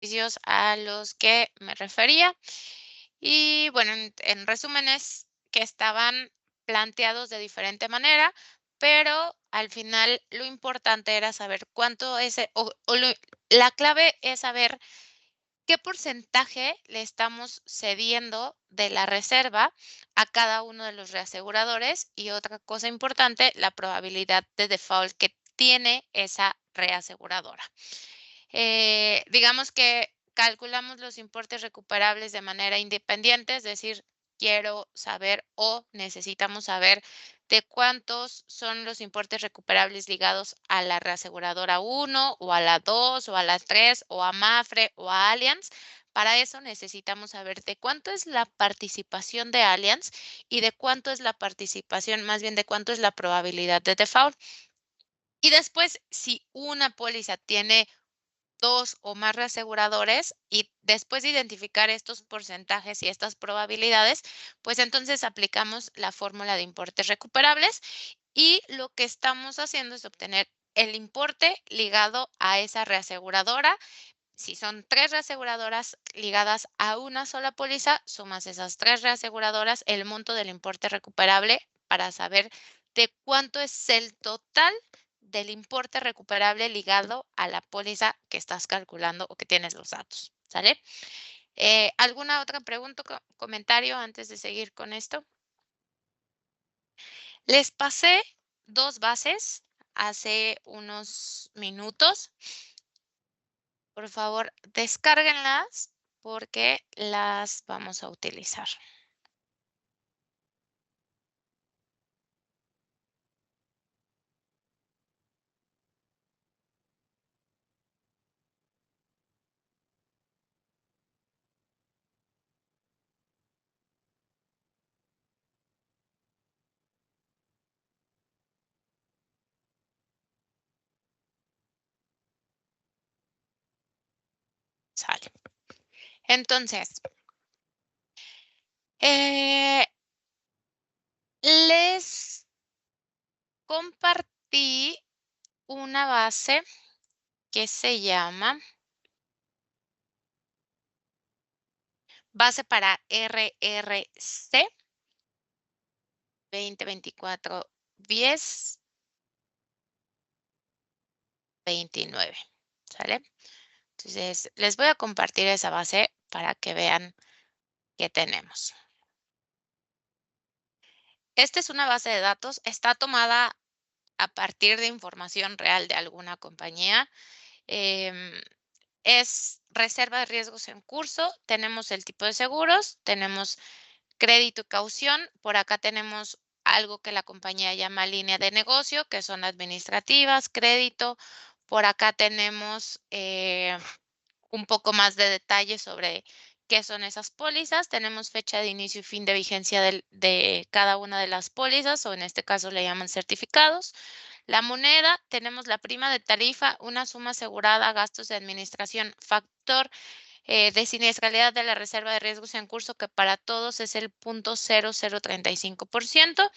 beneficios a los que me refería. Y bueno, en resumen es que estaban planteados de diferente manera, pero al final lo importante era saber cuánto es, la clave es saber qué porcentaje le estamos cediendo de la reserva a cada uno de los reaseguradores y otra cosa importante, la probabilidad de default que tiene esa reaseguradora. Digamos que calculamos los importes recuperables de manera independiente, es decir, quiero saber o necesitamos saber de cuántos son los importes recuperables ligados a la reaseguradora 1 o a la 2 o a la 3 o a Mafre o a Allianz. Para eso necesitamos saber de cuánto es la participación de Allianz y de cuánto es la participación, más bien de cuánto es la probabilidad de default. Y después, si una póliza tiene 2 o más reaseguradores y después de identificar estos porcentajes y estas probabilidades, pues entonces aplicamos la fórmula de importes recuperables y lo que estamos haciendo es obtener el importe ligado a esa reaseguradora. Si son 3 reaseguradoras ligadas a una sola póliza, sumas esas 3 reaseguradoras, el monto del importe recuperable para saber de cuánto es el total del importe recuperable ligado a la póliza que estás calculando o que tienes los datos, ¿sale? ¿Alguna otra pregunta o comentario antes de seguir con esto? Les pasé 2 bases hace unos minutos. Por favor, descárguenlas porque las vamos a utilizar. Sale. Entonces, eh, les compartí una base que se llama base para RRC 2024 10 29. ¿Sale? Entonces, les voy a compartir esa base para que vean qué tenemos. Esta es una base de datos, está tomada a partir de información real de alguna compañía. Em, es reserva de riesgos en curso. Tenemos el tipo de seguros, tenemos crédito y caución. Por acá tenemos algo que la compañía llama línea de negocio, que son administrativas, crédito. Por acá tenemos un poco más de detalle sobre qué son esas pólizas. Tenemos fecha de inicio y fin de vigencia de cada una de las pólizas, o en este caso le llaman certificados. La moneda, tenemos la prima de tarifa, una suma asegurada, gastos de administración, factor de siniestralidad de la reserva de riesgos en curso, que para todos es el 0.0035%,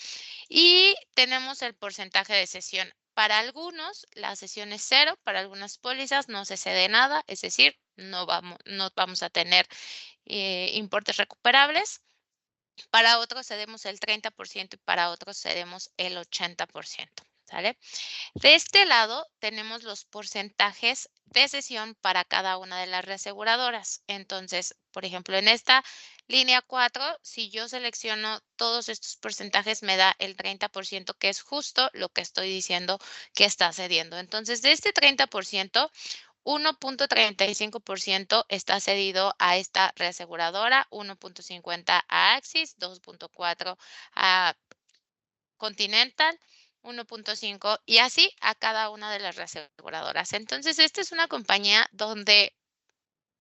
y tenemos el porcentaje de cesión. Para algunos, la cesión es cero, para algunas pólizas no se cede nada, es decir, no vamos a tener importes recuperables. Para otros cedemos el 30% y para otros cedemos el 80%. ¿Sale? De este lado tenemos los porcentajes de cesión para cada una de las reaseguradoras. Entonces, por ejemplo, en esta línea 4, si yo selecciono todos estos porcentajes, me da el 30%, que es justo lo que estoy diciendo que está cediendo. Entonces, de este 30%, 1.35% está cedido a esta reaseguradora, 1.50 a Axis, 2.4 a Continental, 1.5 y así a cada una de las reaseguradoras. Entonces, esta es una compañía donde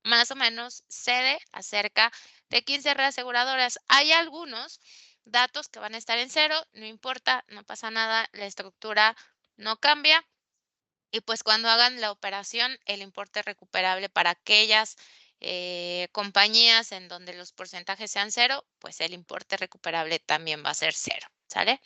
más o menos cede a cerca de 15 reaseguradoras. Hay algunos datos que van a estar en cero, no importa, no pasa nada, la estructura no cambia. Y pues cuando hagan la operación, el importe recuperable para aquellas compañías en donde los porcentajes sean cero, pues el importe recuperable también va a ser cero, ¿sale?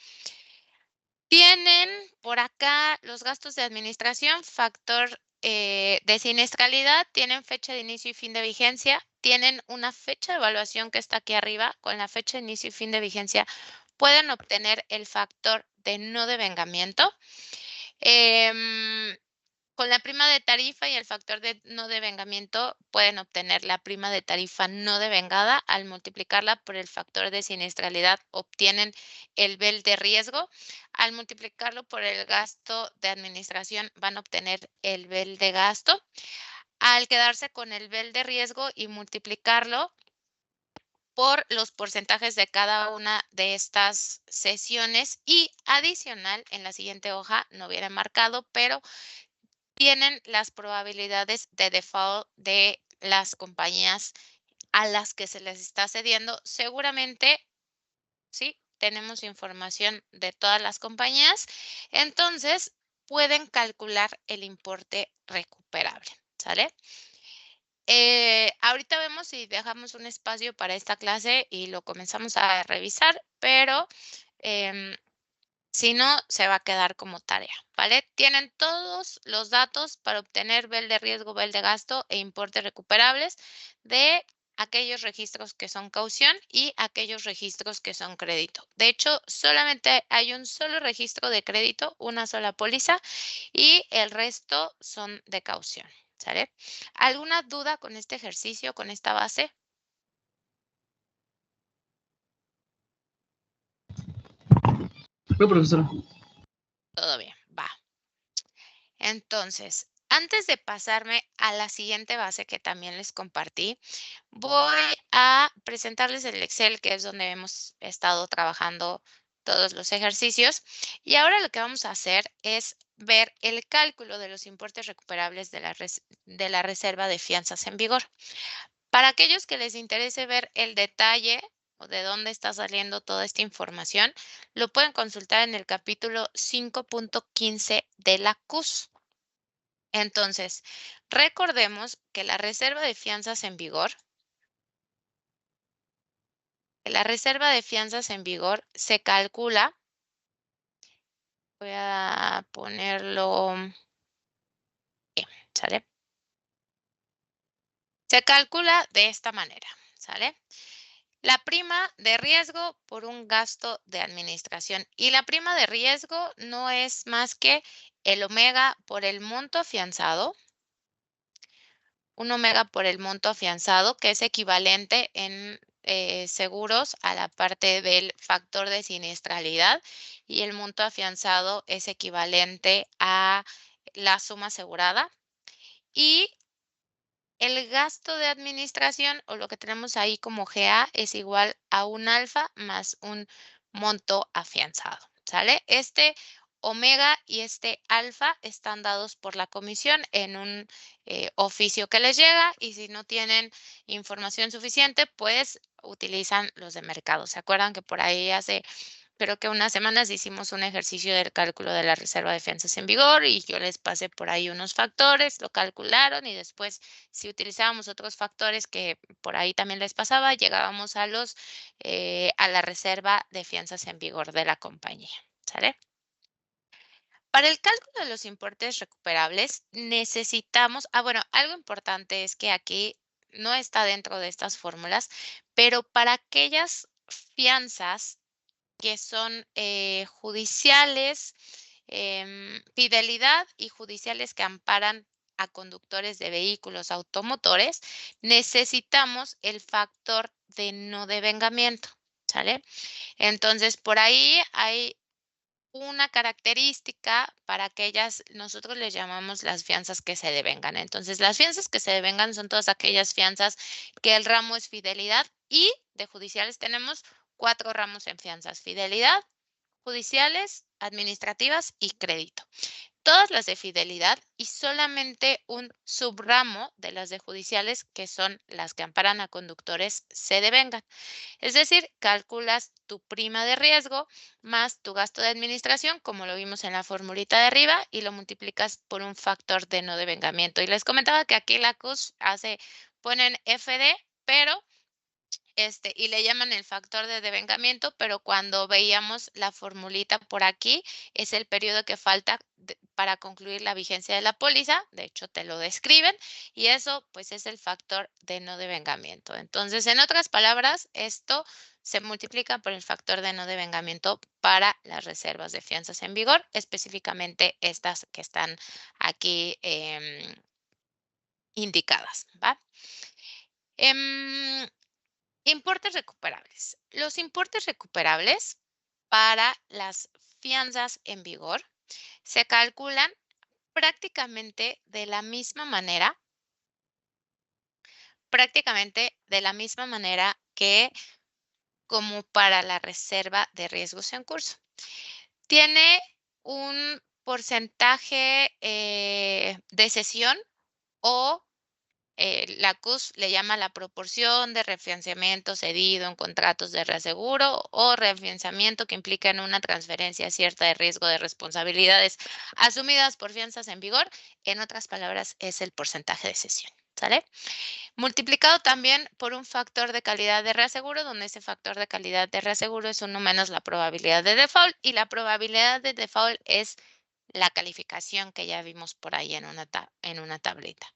Tienen por acá los gastos de administración, factor de siniestralidad tienen fecha de inicio y fin de vigencia, tienen una fecha de evaluación que está aquí arriba. Con la fecha de inicio y fin de vigencia pueden obtener el factor de no devengamiento. Con la prima de tarifa y el factor de no devengamiento pueden obtener la prima de tarifa no devengada. Al multiplicarla por el factor de siniestralidad obtienen el BEL de riesgo. Al multiplicarlo por el gasto de administración van a obtener el BEL de gasto. Al quedarse con el BEL de riesgo y multiplicarlo por los porcentajes de cada una de estas sesiones y adicional, en la siguiente hoja no viene marcado, pero tienen las probabilidades de default de las compañías a las que se les está cediendo. Seguramente, sí, tenemos información de todas las compañías, entonces pueden calcular el importe recuperable, ¿sale? Ahorita vemos si dejamos un espacio para esta clase y lo comenzamos a revisar, pero em, si no, se va a quedar como tarea, ¿vale? Tienen todos los datos para obtener BEL de riesgo, BEL de gasto e importes recuperables de aquellos registros que son caución y aquellos registros que son crédito. De hecho, solamente hay un solo registro de crédito, una sola póliza y el resto son de caución, ¿sale? ¿Alguna duda con este ejercicio, con esta base? No, profesora. Todo bien, va. Entonces, antes de pasarme a la siguiente base que también les compartí, voy a presentarles el Excel, que es donde hemos estado trabajando todos los ejercicios. Y ahora lo que vamos a hacer es ver el cálculo de los importes recuperables de la reserva de fianzas en vigor. Para aquellos que les interese ver el detalle o de dónde está saliendo toda esta información, lo pueden consultar en el capítulo 5.15 de la CUS. Entonces, recordemos que la reserva de fianzas en vigor, se calcula, voy a ponerlo bien, ¿sale? Se calcula de esta manera, ¿sale? La prima de riesgo por un gasto de administración. Y la prima de riesgo no es más que el omega por el monto afianzado, un omega por el monto afianzado, que es equivalente en seguros a la parte del factor de siniestralidad, y el monto afianzado es equivalente a la suma asegurada. Y el gasto de administración, o lo que tenemos ahí como GA, es igual a un alfa más un monto afianzado, ¿sale? Este omega y este alfa están dados por la comisión en un oficio que les llega, y si no tienen información suficiente, pues utilizan los de mercado. ¿Se acuerdan que por ahí hace, creo que unas semanas, hicimos un ejercicio del cálculo de la reserva de fianzas en vigor y yo les pasé por ahí unos factores, lo calcularon y después, si utilizábamos otros factores que por ahí también les pasaba, llegábamos a a la reserva de fianzas en vigor de la compañía, ¿sale? Para el cálculo de los importes recuperables necesitamos, bueno, algo importante es que aquí no está dentro de estas fórmulas, pero para aquellas fianzas que son judiciales, fidelidad y judiciales que amparan a conductores de vehículos automotores, necesitamos el factor de no devengamiento, ¿sale? Entonces, por ahí hay una característica para aquellas, nosotros les llamamos las fianzas que se devengan. Entonces, las fianzas que se devengan son todas aquellas fianzas que el ramo es fidelidad, y de judiciales tenemos 4 ramos en fianzas: fidelidad, judiciales, administrativas y crédito. Todas las de fidelidad y solamente un subramo de las de judiciales, que son las que amparan a conductores, se devengan. Es decir, calculas tu prima de riesgo más tu gasto de administración, como lo vimos en la formulita de arriba, y lo multiplicas por un factor de no devengamiento. Y les comentaba que aquí la CUS ponen FD, pero y le llaman el factor de devengamiento, pero cuando veíamos la formulita por aquí, es el periodo que falta para concluir la vigencia de la póliza, de hecho te lo describen, y eso pues es el factor de no devengamiento. Entonces, en otras palabras, esto se multiplica por el factor de no devengamiento para las reservas de fianzas en vigor, específicamente estas que están aquí indicadas, ¿va? Em, Importes recuperables. Los importes recuperables para las fianzas en vigor se calculan prácticamente de la misma manera que como para la reserva de riesgos en curso. Tiene un porcentaje de cesión o la CUS le llama la proporción de refinanciamiento cedido en contratos de reaseguro o refinanciamiento que implica en una transferencia cierta de riesgo de responsabilidades asumidas por fianzas en vigor. En otras palabras, es el porcentaje de cesión. ¿Sale? Multiplicado también por un factor de calidad de reaseguro, donde ese factor de calidad de reaseguro es 1 menos la probabilidad de default, y la probabilidad de default es la calificación que ya vimos por ahí en una tablita.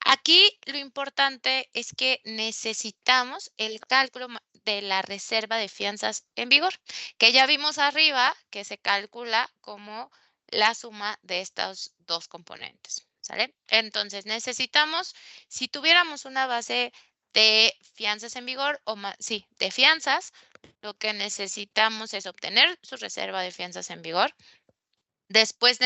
Aquí lo importante es que necesitamos el cálculo de la reserva de fianzas en vigor, que ya vimos arriba que se calcula como la suma de estos dos componentes. ¿Sale? Entonces necesitamos, si tuviéramos una base de fianzas en vigor, sí, de fianzas, lo que necesitamos es obtener su reserva de fianzas en vigor. Después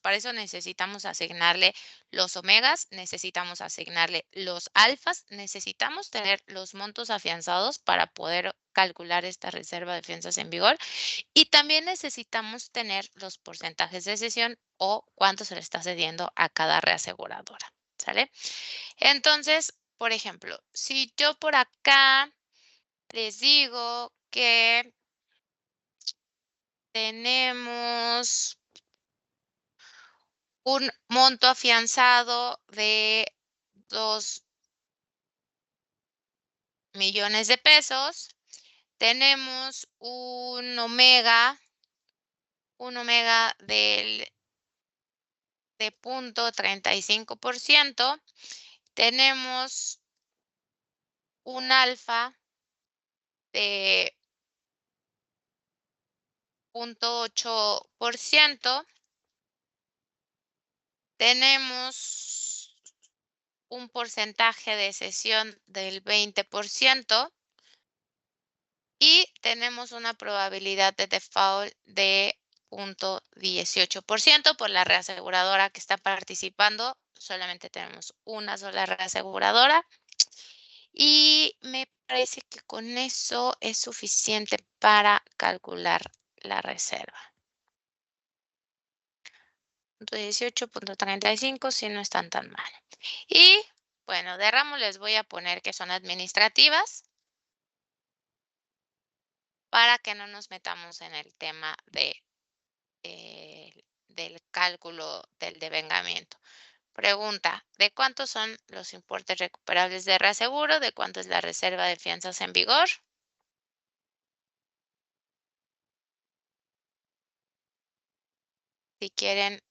para eso necesitamos asignarle los omegas, necesitamos asignarle los alfas, necesitamos tener los montos afianzados para poder calcular esta reserva de fianzas en vigor, y también necesitamos tener los porcentajes de cesión o cuánto se le está cediendo a cada reaseguradora. ¿Sale? Entonces, por ejemplo, si yo por acá les digo que tenemos un monto afianzado de 2 millones de pesos. Tenemos un omega de 0.35%. Tenemos un alfa de 0.8%. Tenemos un porcentaje de cesión del 20%. Y tenemos una probabilidad de default de 0.18% por la reaseguradora que está participando. Solamente tenemos una sola reaseguradora. Y me parece que con eso es suficiente para calcular la reserva. 0.18, 0.35, si no están tan mal. Y bueno, de ramo les voy a poner que son administrativas, para que no nos metamos en el tema del cálculo del devengamiento. Pregunta, ¿de cuántos son los importes recuperables de reaseguro? ¿De cuánto es la reserva de fianzas en vigor? Si quieren,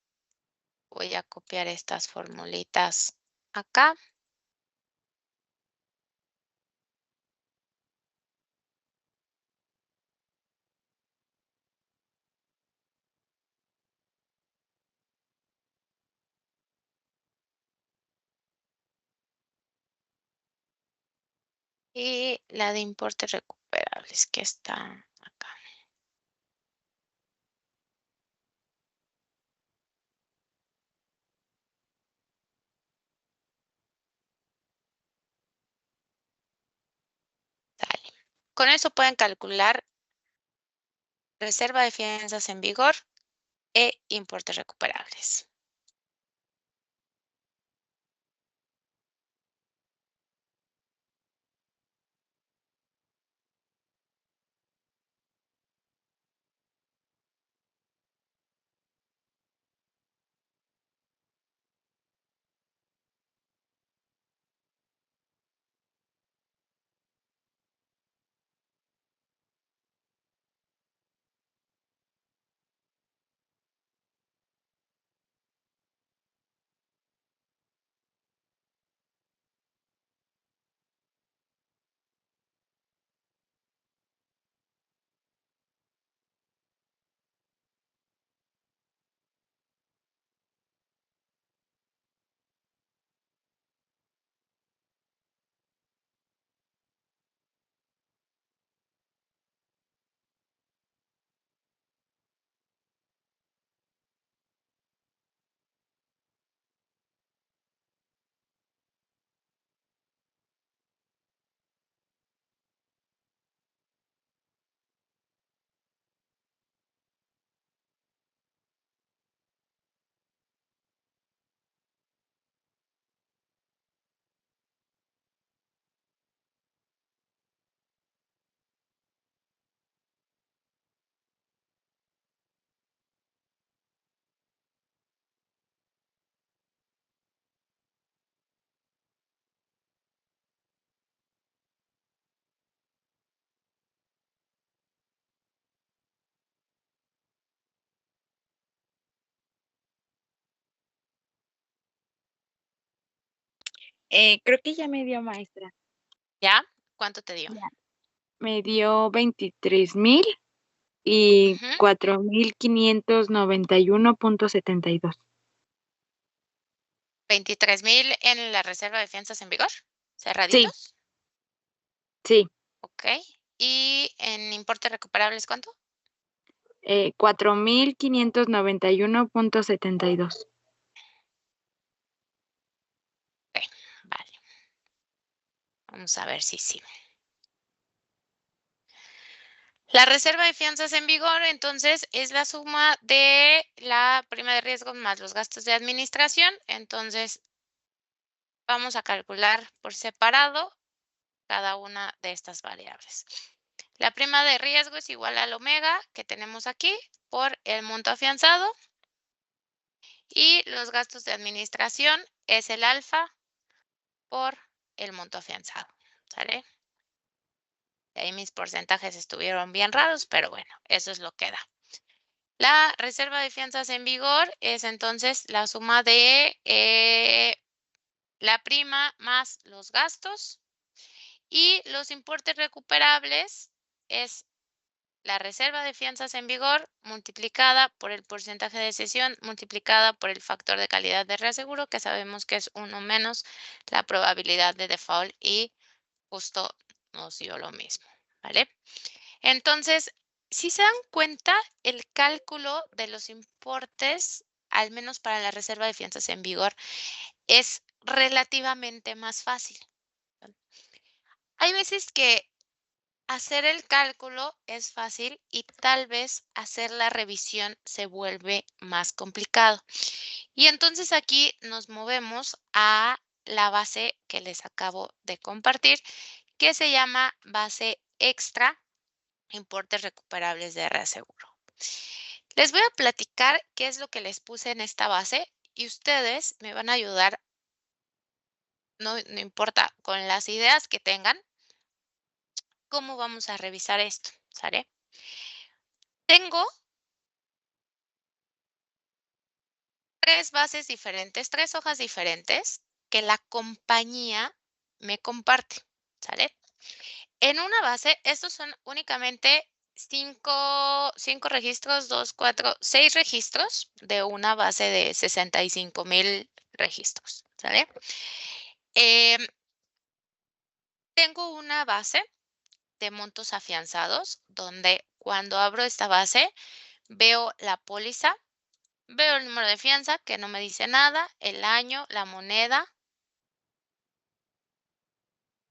voy a copiar estas formulitas acá. Y la de importes recuperables que está acá. Sale. Con eso pueden calcular reserva de fianzas en vigor e importes recuperables. Creo que ya me dio, maestra. ¿Ya? ¿Cuánto te dio? Ya. Me dio 23,000 y Ujú. 4,591,72. 23,000 en la reserva de fianzas en vigor, Sí, cerraditos. sí. Ok. ¿Y en importes recuperables cuánto? 4,591,72. Ok, vale. Vamos a ver si sí. La reserva de fianzas en vigor, entonces, es la suma de la prima de riesgo más los gastos de administración. Entonces, vamos a calcular por separado cada una de estas variables. La prima de riesgo es igual al omega que tenemos aquí por el monto afianzado y los gastos de administración es el alfa por el monto afianzado, ¿sale? De ahí mis porcentajes estuvieron bien raros, pero bueno, eso es lo que da. La reserva de fianzas en vigor es entonces la suma de la prima más los gastos y los importes recuperables es la reserva de fianzas en vigor multiplicada por el porcentaje de cesión multiplicada por el factor de calidad de reaseguro, que sabemos que es 1 menos la probabilidad de default y justo nos dio lo mismo, ¿vale? Entonces, si se dan cuenta, el cálculo de los importes, al menos para la reserva de fianzas en vigor, es relativamente más fácil. Hay veces que hacer el cálculo es fácil y tal vez hacer la revisión se vuelve más complicado. Y entonces aquí nos movemos a la base que les acabo de compartir, que se llama base extra importes recuperables de reaseguro. Les voy a platicar qué es lo que les puse en esta base y ustedes me van a ayudar, no importa, con las ideas que tengan, cómo vamos a revisar esto, ¿sale? Tengo 3 bases diferentes, 3 hojas diferentes que la compañía me comparte, ¿sale? En una base, estos son únicamente 5 registros, 2, 4, 6 registros de una base de 65,000 registros, ¿sale? Em, tengo una base de montos afianzados, donde cuando abro esta base veo la póliza, veo el número de fianza que no me dice nada, el año, la moneda,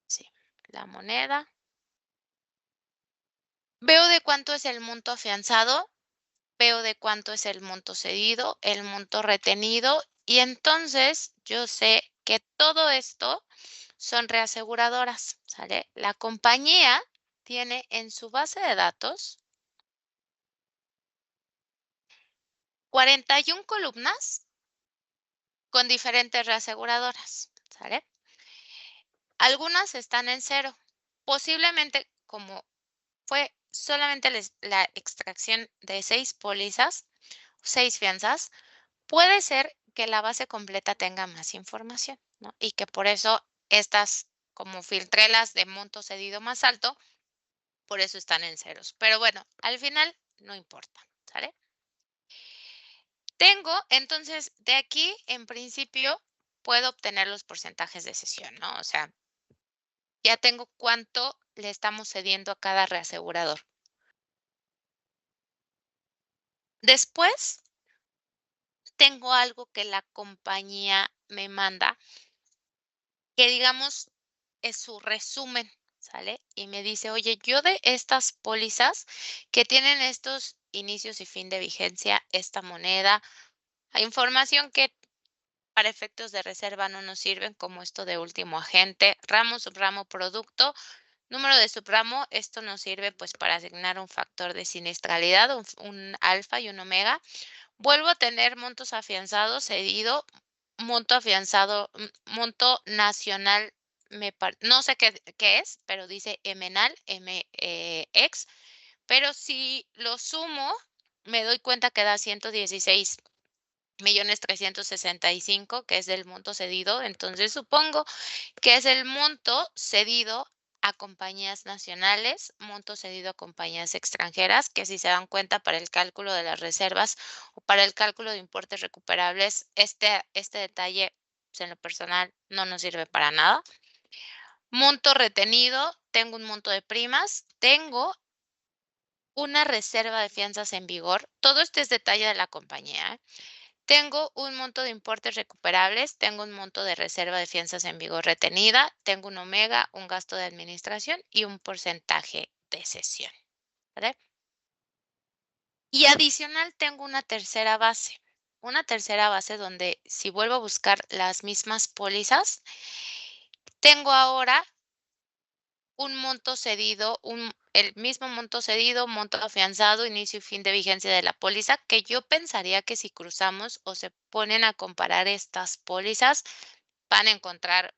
sí, la moneda. Veo de cuánto es el monto afianzado, veo de cuánto es el monto cedido, el monto retenido, y entonces yo sé que todo esto son reaseguradoras, ¿sale? La compañía tiene en su base de datos 41 columnas con diferentes reaseguradoras, ¿sale? Algunas están en cero. Posiblemente, como fue solamente la extracción de 6 pólizas, 6 fianzas, puede ser que la base completa tenga más información, ¿no? Y que por eso estas, como filtré las de monto cedido más alto, por eso están en ceros. Pero bueno, al final no importa, ¿sale? Tengo, entonces, de aquí, en principio, puedo obtener los porcentajes de cesión, ¿no? O sea, ya tengo cuánto le estamos cediendo a cada reasegurador. Después, tengo algo que la compañía me manda, que digamos es su resumen, ¿sale? Y me dice, oye, yo de estas pólizas que tienen estos inicios y fin de vigencia, esta moneda, hay información que para efectos de reserva no nos sirven, como esto de último agente, ramo, subramo, producto, número de subramo, esto nos sirve pues para asignar un factor de siniestralidad, un alfa y un omega. Vuelvo a tener montos afianzados, cedido, monto afianzado, monto nacional, no sé qué es, pero dice MNAL, MX, pero si lo sumo, me doy cuenta que da 116 1,365,000, que es del monto cedido. Entonces, supongo que es el monto cedido a compañías nacionales, monto cedido a compañías extranjeras, que si se dan cuenta para el cálculo de las reservas o para el cálculo de importes recuperables, este detalle, pues, en lo personal, no nos sirve para nada. Monto retenido, tengo un monto de primas, tengo una reserva de fianzas en vigor. Todo este es detalle de la compañía, ¿eh? Tengo un monto de importes recuperables, tengo un monto de reserva de fianzas en vigor retenida, tengo un omega, un gasto de administración y un porcentaje de cesión, ¿vale? Y adicional tengo una tercera base donde si vuelvo a buscar las mismas pólizas, tengo ahora un monto cedido, el mismo monto cedido, monto afianzado, inicio y fin de vigencia de la póliza, que yo pensaría que si cruzamos o se ponen a comparar estas pólizas, van a encontrar,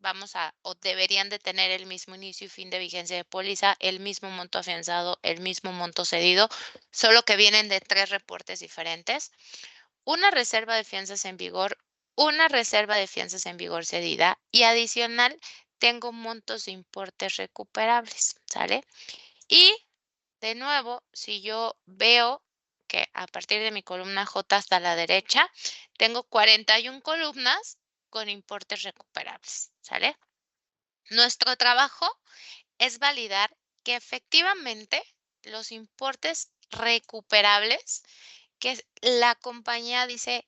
o deberían de tener el mismo inicio y fin de vigencia de póliza, el mismo monto afianzado, el mismo monto cedido, solo que vienen de 3 reportes diferentes. Una reserva de fianzas en vigor, una reserva de fianzas en vigor cedida y adicional tengo montos de importes recuperables, ¿sale? Y de nuevo, si yo veo que a partir de mi columna J hasta la derecha, tengo 41 columnas con importes recuperables, ¿sale? Nuestro trabajo es validar que efectivamente los importes recuperables que la compañía dice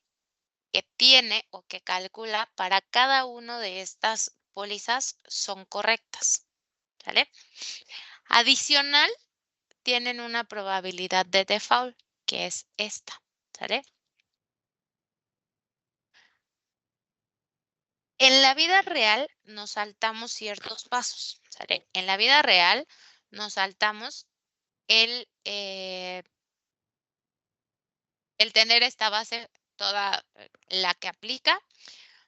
que tiene o que calcula para cada uno de estas pólizas son correctas, ¿sale? Adicional, tienen una probabilidad de default, que es esta, ¿sale? En la vida real nos saltamos ciertos pasos, ¿sale? En la vida real nos saltamos el tener esta base toda la que aplica.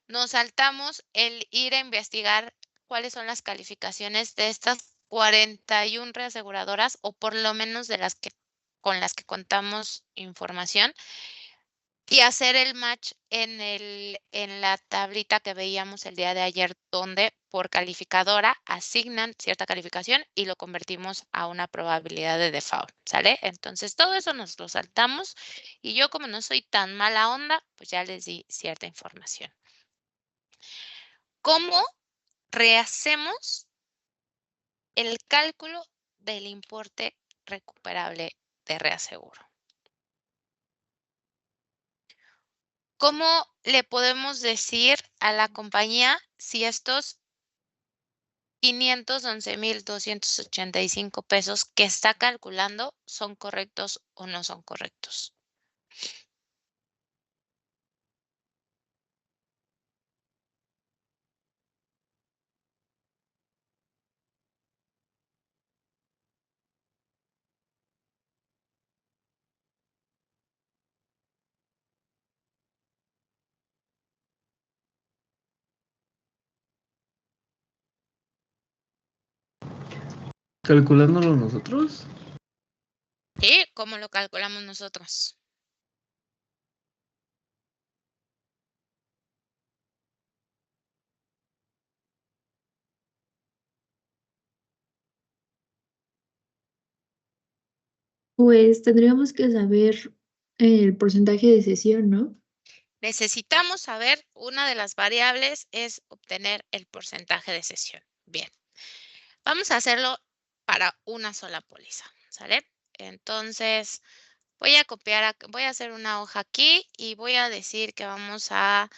Nos saltamos el ir a investigar cuáles son las calificaciones de estas 41 reaseguradoras o por lo menos de las que con las que contamos información y hacer el match en la tablita que veíamos el día de ayer, donde por calificadora asignan cierta calificación y lo convertimos a una probabilidad de default, ¿sale? Entonces, todo eso nos lo saltamos y yo, como no soy tan mala onda, pues ya les di cierta información. ¿Cómo rehacemos el cálculo del importe recuperable de reaseguro? ¿Cómo le podemos decir a la compañía si estos 511,285 pesos que está calculando son correctos o no son correctos? ¿Calculándolo nosotros? ¿Sí? ¿Cómo lo calculamos nosotros? Pues tendríamos que saber el porcentaje de cesión, ¿no? Necesitamos saber, una de las variables es obtener el porcentaje de cesión. Bien, vamos a hacerlo para una sola póliza, ¿sale? Entonces, voy a hacer una hoja aquí y voy a decir que vamos a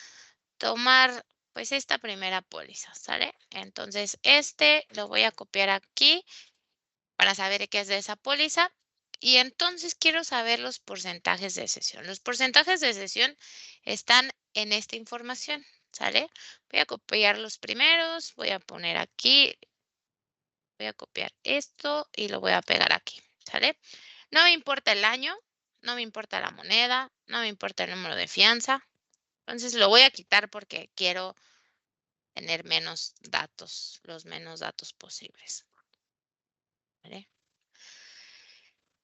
tomar pues esta primera póliza, ¿sale? Entonces, lo voy a copiar aquí para saber qué es de esa póliza. Y entonces quiero saber los porcentajes de cesión. Los porcentajes de cesión están en esta información, ¿sale? Voy a copiar los primeros, voy a poner aquí, voy a copiar esto y lo voy a pegar aquí, ¿sale? No me importa el año, no me importa la moneda, no me importa el número de fianza. Entonces lo voy a quitar porque quiero tener menos datos, los menos datos posibles, ¿vale?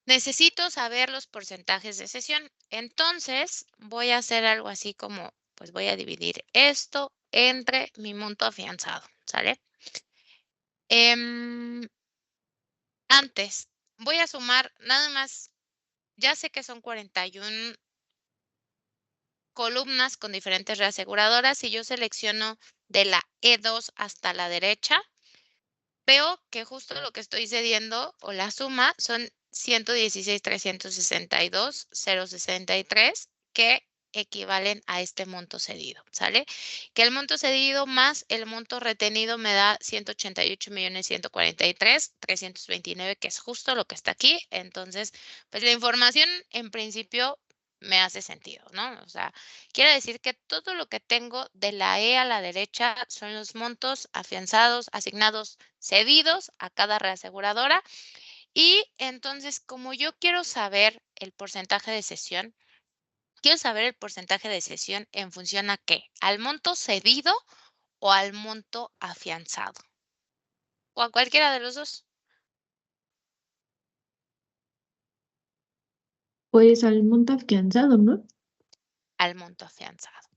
necesito saber los porcentajes de cesión. Entonces, voy a hacer algo así como, pues voy a dividir esto entre mi monto afianzado, ¿sale? Antes, voy a sumar nada más, ya sé que son 41 columnas con diferentes reaseguradoras y yo selecciono de la E2 hasta la derecha, veo que justo lo que estoy cediendo o la suma son 116,362,063 que equivalen a este monto cedido, ¿sale? Que el monto cedido más el monto retenido me da 188,143,329, que es justo lo que está aquí. Entonces, pues la información en principio me hace sentido, ¿no? O sea, quiere decir que todo lo que tengo de la E a la derecha son los montos afianzados, asignados, cedidos a cada reaseguradora. Y entonces, como yo quiero saber el porcentaje de cesión, quiero saber el porcentaje de cesión en función a qué, al monto cedido o al monto afianzado, o a cualquiera de los dos. Pues al monto afianzado, ¿no? Al monto afianzado.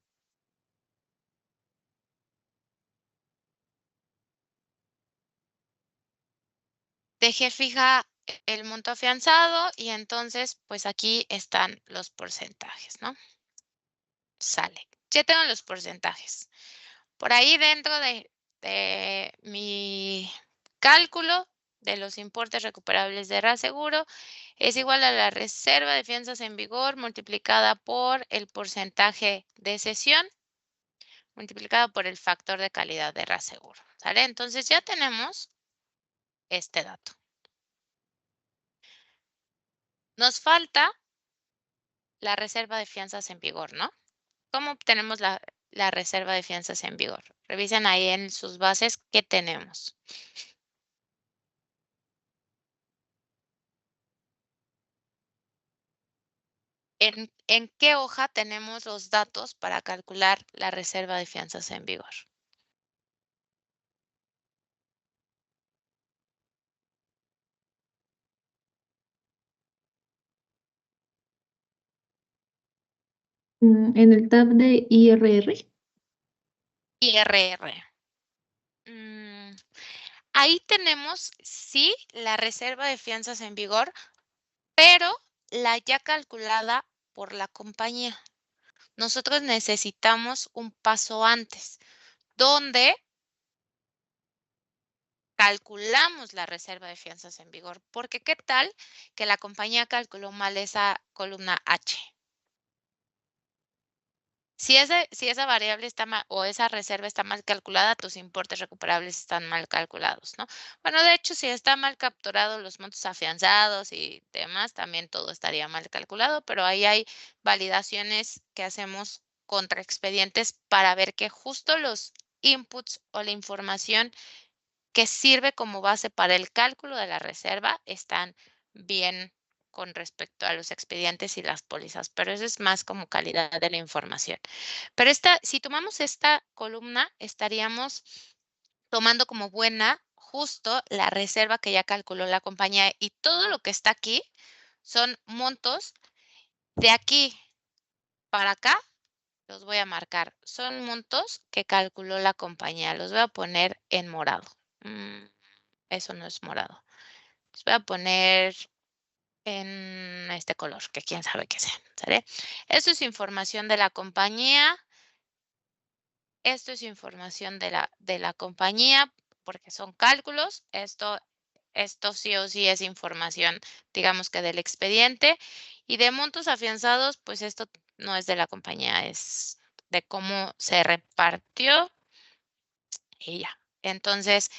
Dejé fija el monto afianzado y entonces, pues aquí están los porcentajes, ¿no? Sale. Ya tengo los porcentajes. Por ahí dentro de mi cálculo de los importes recuperables de reaseguro es igual a la reserva de fianzas en vigor multiplicada por el porcentaje de cesión multiplicado por el factor de calidad de reaseguro, ¿sale? Entonces ya tenemos este dato. Nos falta la reserva de fianzas en vigor, ¿no? ¿Cómo obtenemos la reserva de fianzas en vigor? Revisen ahí en sus bases qué tenemos. ¿En qué hoja tenemos los datos para calcular la reserva de fianzas en vigor? En el tab de IRR. IRR. Ahí tenemos, sí, la reserva de fianzas en vigor, pero la ya calculada por la compañía. Nosotros necesitamos un paso antes, donde calculamos la reserva de fianzas en vigor. Porque ¿qué tal que la compañía calculó mal esa columna H? Si esa variable está mal o esa reserva está mal calculada, tus importes recuperables están mal calculados, ¿no? Bueno, de hecho, si está mal capturado los montos afianzados y demás, también todo estaría mal calculado, pero ahí hay validaciones que hacemos contra expedientes para ver que justo los inputs o la información que sirve como base para el cálculo de la reserva están bien con respecto a los expedientes y las pólizas, pero eso es más como calidad de la información. Pero si tomamos esta columna, estaríamos tomando como buena justo la reserva que ya calculó la compañía y todo lo que está aquí son montos de aquí para acá. Los voy a marcar. Son montos que calculó la compañía. Los voy a poner en morado. Eso no es morado. Los voy a poner en este color, que quién sabe qué sea, ¿sale? Esto es información de la compañía. Esto es información de la compañía, porque son cálculos. Esto sí o sí es información, digamos que del expediente. Y de montos afianzados, pues esto no es de la compañía, es de cómo se repartió y ya. Entonces,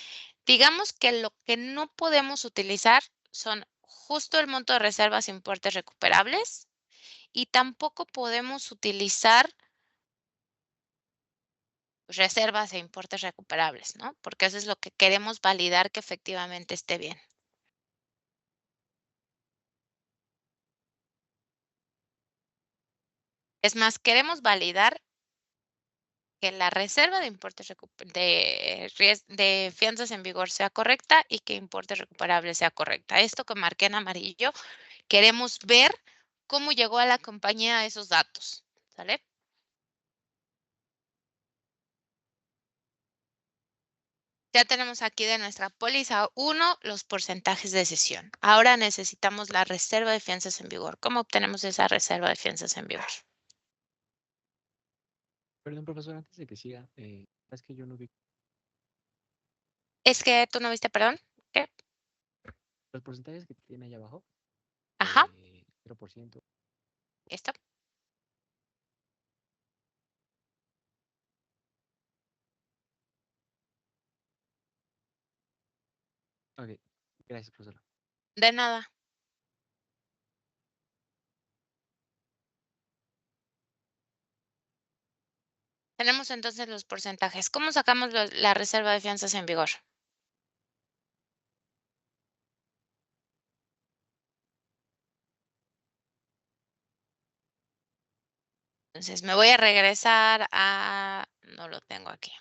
digamos que lo que no podemos utilizar son justo el monto de reservas e importes recuperables y tampoco podemos utilizar reservas e importes recuperables, ¿no? Porque eso es lo que queremos validar que efectivamente esté bien. Es más, queremos validar que la reserva de importes de fianzas en vigor sea correcta y que importes recuperables sea correcta. Esto que marqué en amarillo queremos ver cómo llegó a la compañía esos datos, ¿sale? Ya tenemos aquí de nuestra póliza 1 los porcentajes de cesión. Ahora necesitamos la reserva de fianzas en vigor. ¿Cómo obtenemos esa reserva de fianzas en vigor? Perdón, profesor, antes de que siga, es que yo no vi ¿Es que tú no viste, perdón? ¿Qué? los porcentajes que tiene allá abajo. Ajá, 0%. esto. Ok, gracias, profesor. De nada. Tenemos entonces los porcentajes. ¿Cómo sacamos la reserva de fianzas en vigor? Entonces me voy a regresar a... No lo tengo aquí.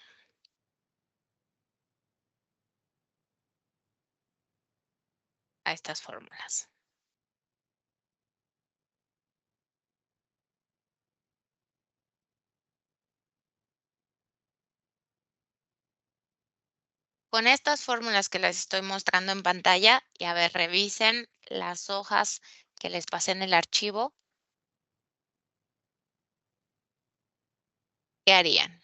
A estas fórmulas. Con estas fórmulas que les estoy mostrando en pantalla, y a ver, revisen las hojas que les pasé en el archivo. ¿Qué harían?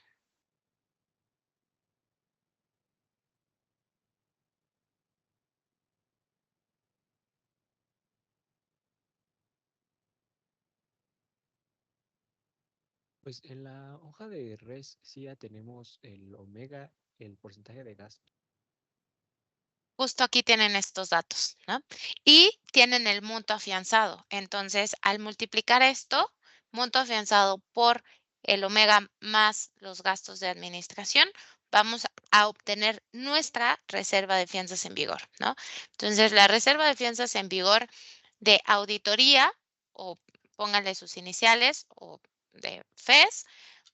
Pues en la hoja de res sí ya tenemos el omega, el porcentaje de gasto. Justo aquí tienen estos datos, ¿no? Y tienen el monto afianzado. Entonces, al multiplicar esto, monto afianzado por el omega más los gastos de administración, vamos a obtener nuestra reserva de fianzas en vigor, ¿no? Entonces, la reserva de fianzas en vigor de auditoría, o pónganle sus iniciales, o de FES,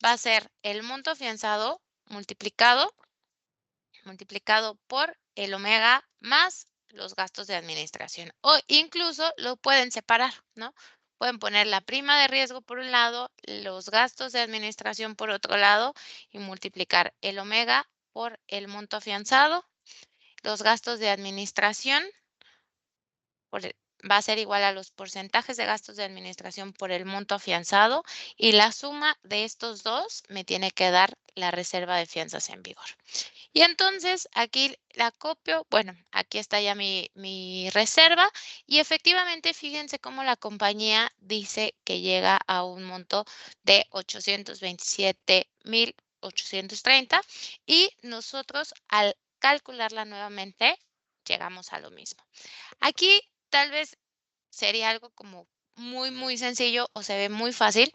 va a ser el monto afianzado multiplicado por el omega más los gastos de administración. O incluso lo pueden separar, ¿no? Pueden poner la prima de riesgo por un lado, los gastos de administración por otro lado y multiplicar el omega por el monto afianzado. Los gastos de administración va a ser igual a los porcentajes de gastos de administración por el monto afianzado y la suma de estos dos me tiene que dar la reserva de fianzas en vigor. Y entonces aquí la copio, bueno, aquí está ya mi reserva y efectivamente fíjense cómo la compañía dice que llega a un monto de 827,830 y nosotros al calcularla nuevamente llegamos a lo mismo. Aquí tal vez sería algo como muy sencillo o se ve muy fácil,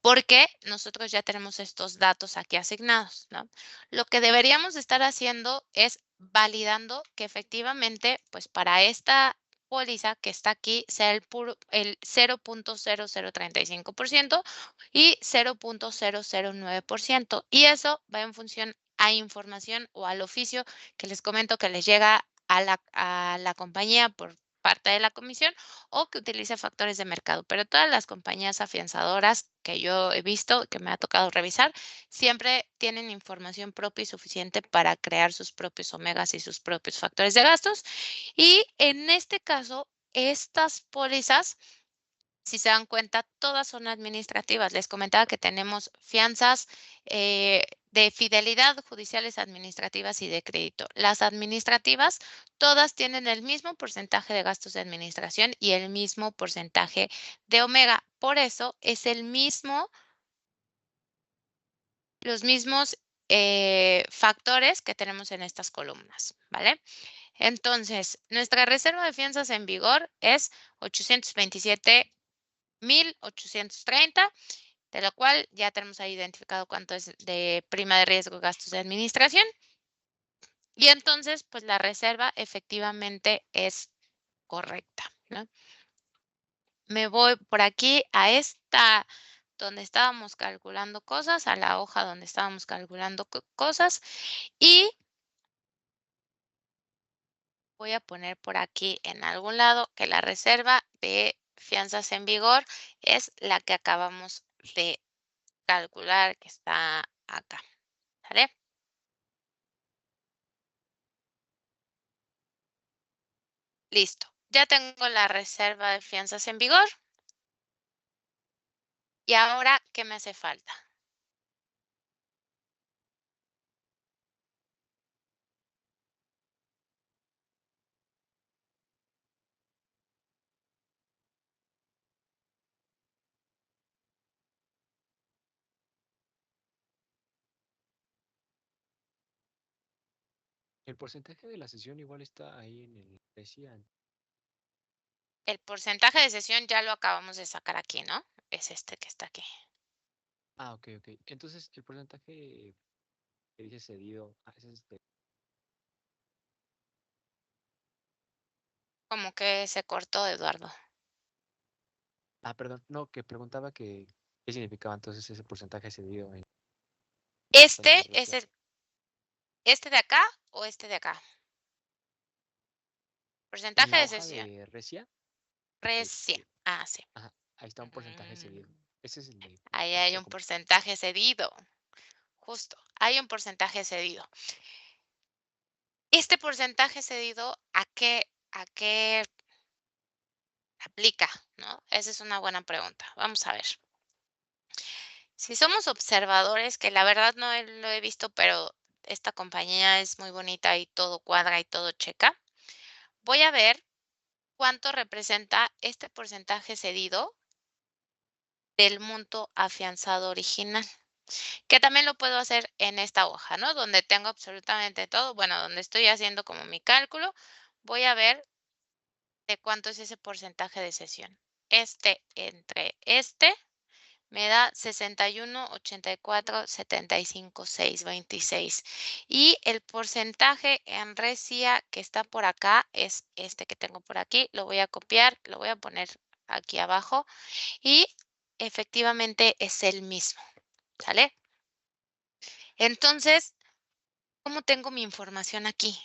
porque nosotros ya tenemos estos datos aquí asignados, ¿no? Lo que deberíamos estar haciendo es validando que efectivamente, pues para esta póliza que está aquí sea el 0.0035% y 0.009%. Y eso va en función a información o al oficio que les comento que les llega a la compañía por parte de la comisión o que utilice factores de mercado. Pero todas las compañías afianzadoras que yo he visto, que me ha tocado revisar, siempre tienen información propia y suficiente para crear sus propios omegas y sus propios factores de gastos. Y en este caso, estas pólizas, si se dan cuenta, todas son administrativas. Les comentaba que tenemos fianzas de fidelidad, judiciales, administrativas y de crédito. Las administrativas, todas tienen el mismo porcentaje de gastos de administración y el mismo porcentaje de omega. Por eso es los mismos factores que tenemos en estas columnas, ¿vale? Entonces, nuestra reserva de fianzas en vigor es 827,830, de lo cual ya tenemos ahí identificado cuánto es de prima de riesgo y gastos de administración. Y entonces, pues la reserva efectivamente es correcta, ¿no? Me voy por aquí a esta donde estábamos calculando cosas, a la hoja donde estábamos calculando cosas y voy a poner por aquí en algún lado que la reserva de fianzas en vigor es la que acabamos de calcular, que está acá. ¿Sale? Listo. Ya tengo la reserva de fianzas en vigor. Y ahora, ¿qué me hace falta? El porcentaje de la sesión igual está ahí en el decían. El porcentaje de cesión ya lo acabamos de sacar aquí, ¿no? Es este que está aquí. Ah, ok, ok. Entonces, el porcentaje que dice cedido, es este. Como que se cortó, Eduardo. Ah, perdón, no, que preguntaba que qué significaba entonces ese porcentaje cedido en la zona de Este es Rusia. este de acá o este de acá. En Porcentaje la de hoja cesión. de Recia, Recién. este, Ah, sí. ajá, ahí está un porcentaje cedido. Mm, Ese es el de Ahí hay poquito un como. porcentaje cedido. Justo. Hay un porcentaje cedido. Este porcentaje cedido, ¿a qué aplica? ¿No? Esa es una buena pregunta. Vamos a ver. Si somos observadores, que la verdad no lo he visto, pero esta compañía es muy bonita y todo cuadra y todo checa, voy a ver cuánto representa este porcentaje cedido del monto afianzado original, que también lo puedo hacer en esta hoja, ¿no? Donde tengo absolutamente todo, bueno, donde estoy haciendo como mi cálculo, voy a ver de cuánto es ese porcentaje de cesión. Entre este me da 61, 84, 75, 6, 26. Y el porcentaje en Recia que está por acá es este que tengo por aquí. Lo voy a copiar, lo voy a poner aquí abajo y efectivamente es el mismo, ¿sale? Entonces, ¿cómo tengo mi información aquí?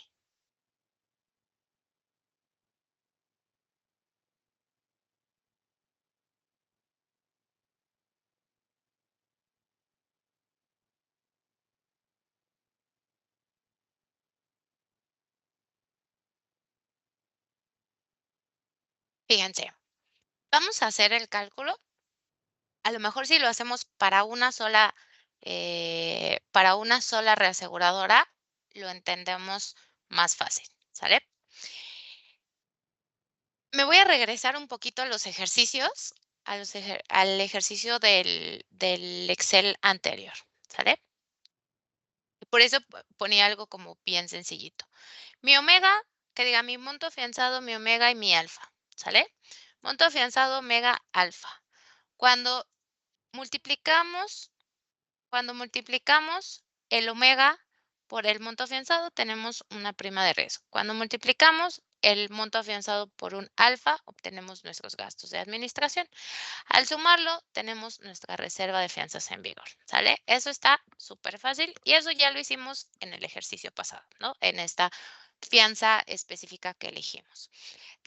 Fíjense, vamos a hacer el cálculo. A lo mejor si lo hacemos para una sola reaseguradora, lo entendemos más fácil, ¿sale? Me voy a regresar un poquito a los ejercicios, al ejercicio del Excel anterior, ¿sale? Y por eso ponía algo como bien sencillito. Mi omega, que diga mi monto afianzado, mi omega y mi alfa, ¿sale? Monto afianzado, omega, alfa. Cuando multiplicamos Cuando multiplicamos el omega por el monto afianzado, tenemos una prima de riesgo. Cuando multiplicamos el monto afianzado por un alfa, obtenemos nuestros gastos de administración. Al sumarlo, tenemos nuestra reserva de fianzas en vigor, ¿sale? Eso está súper fácil y eso ya lo hicimos en el ejercicio pasado, ¿no? En esta fianza específica que elegimos.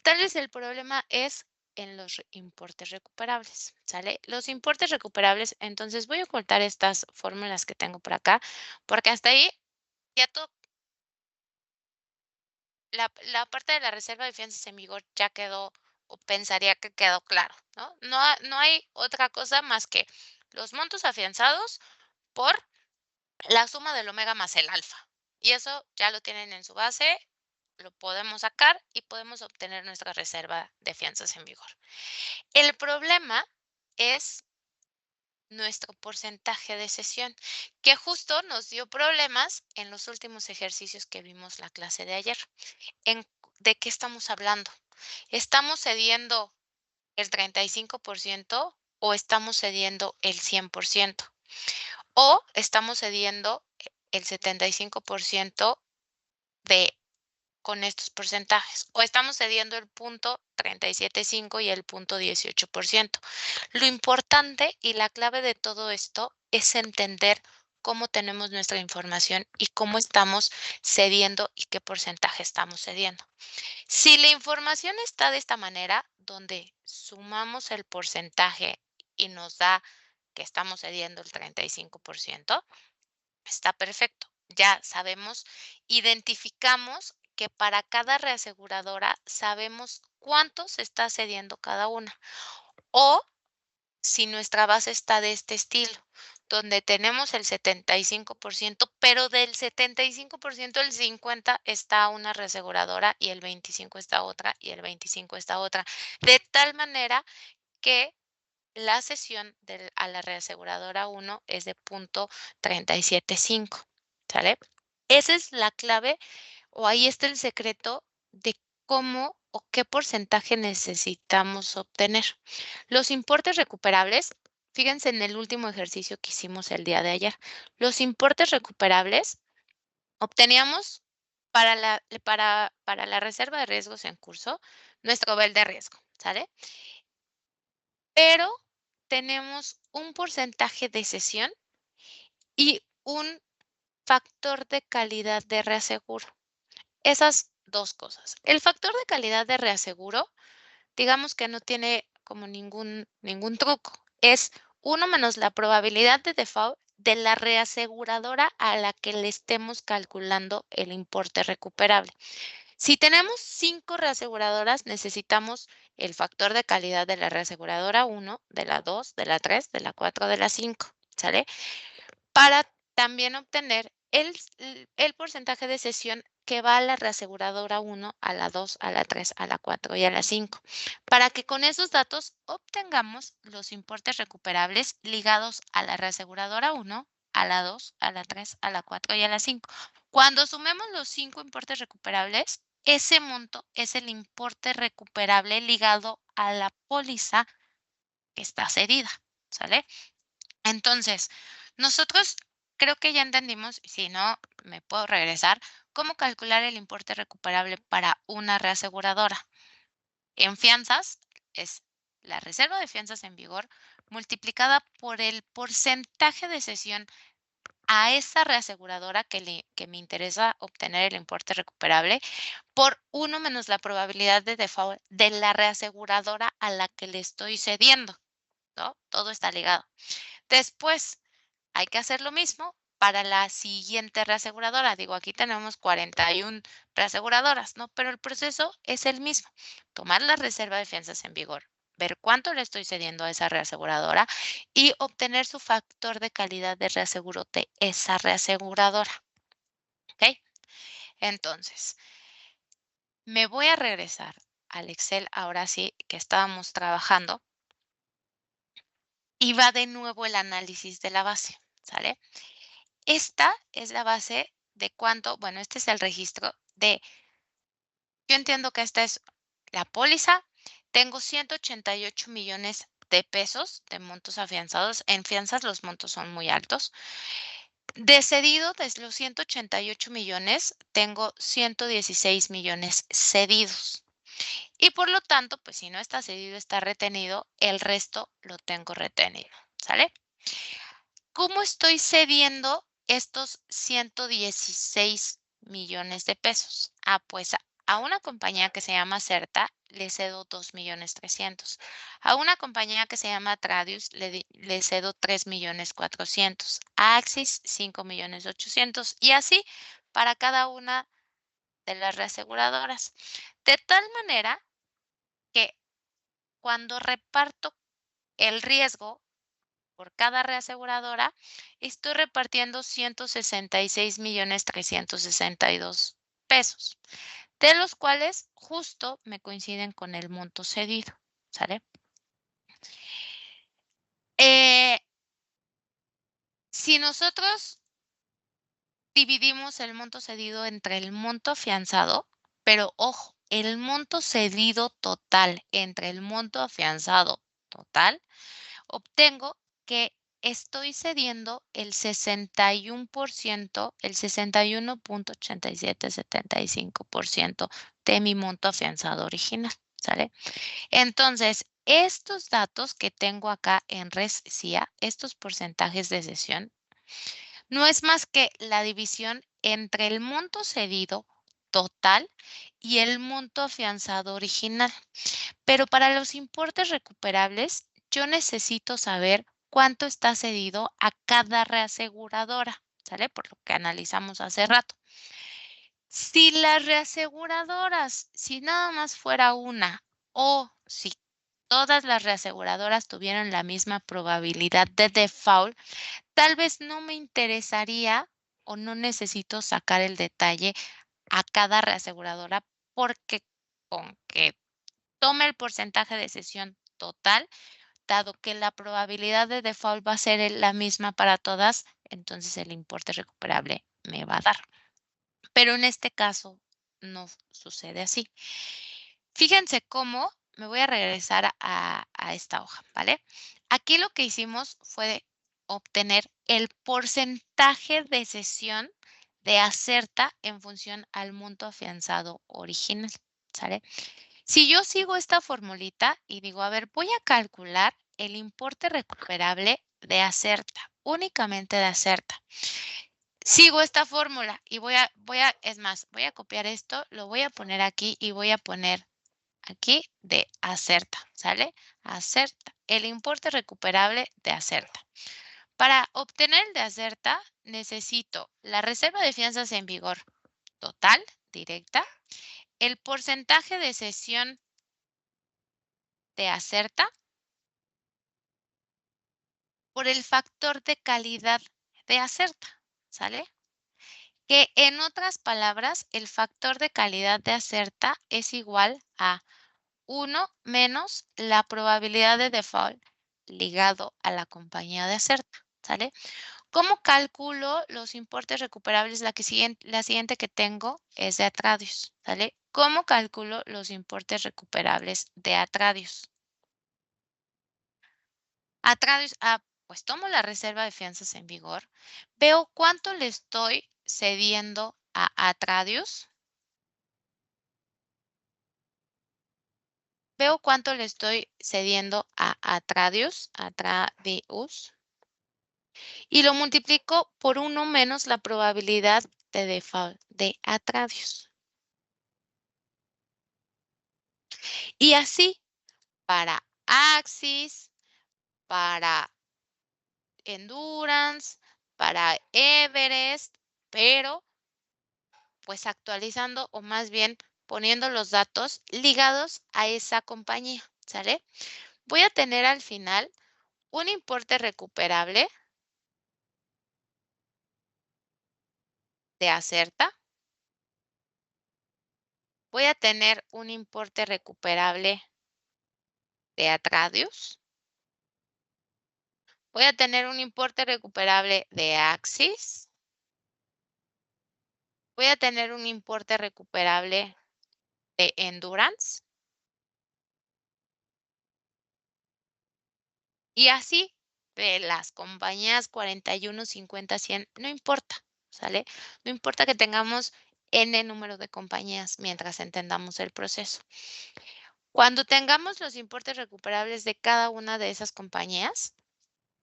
Tal vez el problema es en los importes recuperables, ¿sale? Los importes recuperables, entonces voy a ocultar estas fórmulas que tengo por acá, porque hasta ahí ya todo, la parte de la reserva de fianzas en vigor ya quedó, o pensaría que quedó claro, ¿no? No hay otra cosa más que los montos afianzados por la suma del omega más el alfa. Y eso ya lo tienen en su base, lo podemos sacar y podemos obtener nuestra reserva de fianzas en vigor. El problema es nuestro porcentaje de cesión, que justo nos dio problemas en los últimos ejercicios que vimos la clase de ayer. ¿De qué estamos hablando? ¿Estamos cediendo el 35% o estamos cediendo el 100%? ¿O estamos cediendo el 75% de con estos porcentajes? ¿O estamos cediendo el punto 37.5 y el punto 18%? Lo importante y la clave de todo esto es entender cómo tenemos nuestra información y cómo estamos cediendo y qué porcentaje estamos cediendo. Si la información está de esta manera, donde sumamos el porcentaje y nos da que estamos cediendo el 35%, está perfecto. Ya sabemos, identificamos que para cada reaseguradora sabemos cuánto se está cediendo cada una. O si nuestra base está de este estilo, donde tenemos el 75%, pero del 75% el 50% está una reaseguradora y el 25% está otra y el 25% está otra. De tal manera que la cesión a la reaseguradora 1 es de 0.375, ¿sale? Esa es la clave o ahí está el secreto de cómo o qué porcentaje necesitamos obtener. Los importes recuperables, fíjense en el último ejercicio que hicimos el día de ayer. Los importes recuperables obteníamos para la reserva de riesgos en curso nuestro nivel de riesgo, ¿sale? Pero tenemos un porcentaje de cesión y un factor de calidad de reaseguro. Esas dos cosas. El factor de calidad de reaseguro, digamos que no tiene como ningún truco. Es 1 menos la probabilidad de default de la reaseguradora a la que le estemos calculando el importe recuperable. Si tenemos 5 reaseguradoras, necesitamos el factor de calidad de la reaseguradora 1, de la 2, de la 3, de la 4, de la 5, ¿sale? Para también obtener el porcentaje de cesión que va a la reaseguradora 1, a la 2, a la 3, a la 4 y a la 5, para que con esos datos obtengamos los importes recuperables ligados a la reaseguradora 1, a la 2, a la 3, a la 4 y a la 5. Cuando sumemos los 5 importes recuperables, ese monto es el importe recuperable ligado a la póliza que está cedida, ¿sale? Entonces, nosotros creo que ya entendimos, si no, me puedo regresar, cómo calcular el importe recuperable para una reaseguradora. En fianzas es la reserva de fianzas en vigor multiplicada por el porcentaje de cesión a esa reaseguradora que me interesa obtener el importe recuperable por 1 menos la probabilidad de default de la reaseguradora a la que le estoy cediendo, ¿no? Todo está ligado. Después, hay que hacer lo mismo para la siguiente reaseguradora. Digo, aquí tenemos 41 reaseguradoras, ¿no? Pero el proceso es el mismo. Tomar la reserva de fianzas en vigor, ver cuánto le estoy cediendo a esa reaseguradora y obtener su factor de calidad de reaseguro de esa reaseguradora. ¿Ok? Entonces, me voy a regresar al Excel ahora sí que estábamos trabajando y va de nuevo el análisis de la base, ¿sale? Esta es la base de cuánto, bueno, este es el registro de, yo entiendo que esta es la póliza, tengo 188 millones de pesos de montos afianzados. En fianzas los montos son muy altos. De cedido, de los 188 millones, tengo 116 millones cedidos. Y por lo tanto, pues si no está cedido, está retenido, el resto lo tengo retenido, ¿sale? ¿Cómo estoy cediendo estos 116 millones de pesos? Pues a una compañía que se llama Certa le cedo 2.300.000. A una compañía que se llama Tradius le cedo 3.400.000. A Axis 5.800.000 y así para cada una de las reaseguradoras. De tal manera que cuando reparto el riesgo por cada reaseguradora, estoy repartiendo 166.362.000 pesos, de los cuales justo me coinciden con el monto cedido, ¿sale? Si nosotros dividimos el monto cedido entre el monto afianzado, pero ojo, el monto cedido total entre el monto afianzado total, obtengo que estoy cediendo el 61%, el 61.8775% de mi monto afianzado original, ¿sale? Entonces, estos datos que tengo acá en RESCIA, estos porcentajes de cesión, no es más que la división entre el monto cedido total y el monto afianzado original. Pero para los importes recuperables, yo necesito saber cuánto está cedido a cada reaseguradora, ¿sale? Por lo que analizamos hace rato. Si las reaseguradoras, si nada más fuera una o si todas las reaseguradoras tuvieran la misma probabilidad de default, tal vez no me interesaría o no necesito sacar el detalle a cada reaseguradora porque con que tome el porcentaje de cesión total, dado que la probabilidad de default va a ser la misma para todas, entonces el importe recuperable me va a dar. Pero en este caso no sucede así. Fíjense cómo me voy a regresar a esta hoja, ¿vale? Aquí lo que hicimos fue obtener el porcentaje de cesión de Acerta en función al monto afianzado original, ¿sale? Si yo sigo esta formulita y digo, a ver, voy a calcular el importe recuperable de Acerta, únicamente de Acerta. Sigo esta fórmula y voy a, es más, voy a copiar esto, lo voy a poner aquí y voy a poner aquí de Acerta, ¿sale? Acerta, el importe recuperable de Acerta. Para obtener el de Acerta, necesito la reserva de fianzas en vigor total, directa, el porcentaje de cesión de Acerta por el factor de calidad de Acerta, ¿sale? Que en otras palabras, el factor de calidad de Acerta es igual a 1 menos la probabilidad de default ligado a la compañía de Acerta, ¿sale? ¿Cómo calculo los importes recuperables? La siguiente que tengo es de Atradius, ¿sale? ¿Cómo calculo los importes recuperables de Atradius? Atradius, pues tomo la reserva de fianzas en vigor, veo cuánto le estoy cediendo a Atradius. Veo cuánto le estoy cediendo a Atradius, y lo multiplico por 1 menos la probabilidad de default de Atradius. Y así para Axis, para Endurance, para Everest, pero pues actualizando o más bien poniendo los datos ligados a esa compañía, ¿sale? Voy a tener al final un importe recuperable de Acerta. Voy a tener un importe recuperable de Atradius. Voy a tener un importe recuperable de Axis. Voy a tener un importe recuperable de Endurance. Y así de las compañías 41, 50, 100, no importa, ¿sale? No importa que tengamos N número de compañías mientras entendamos el proceso. Cuando tengamos los importes recuperables de cada una de esas compañías,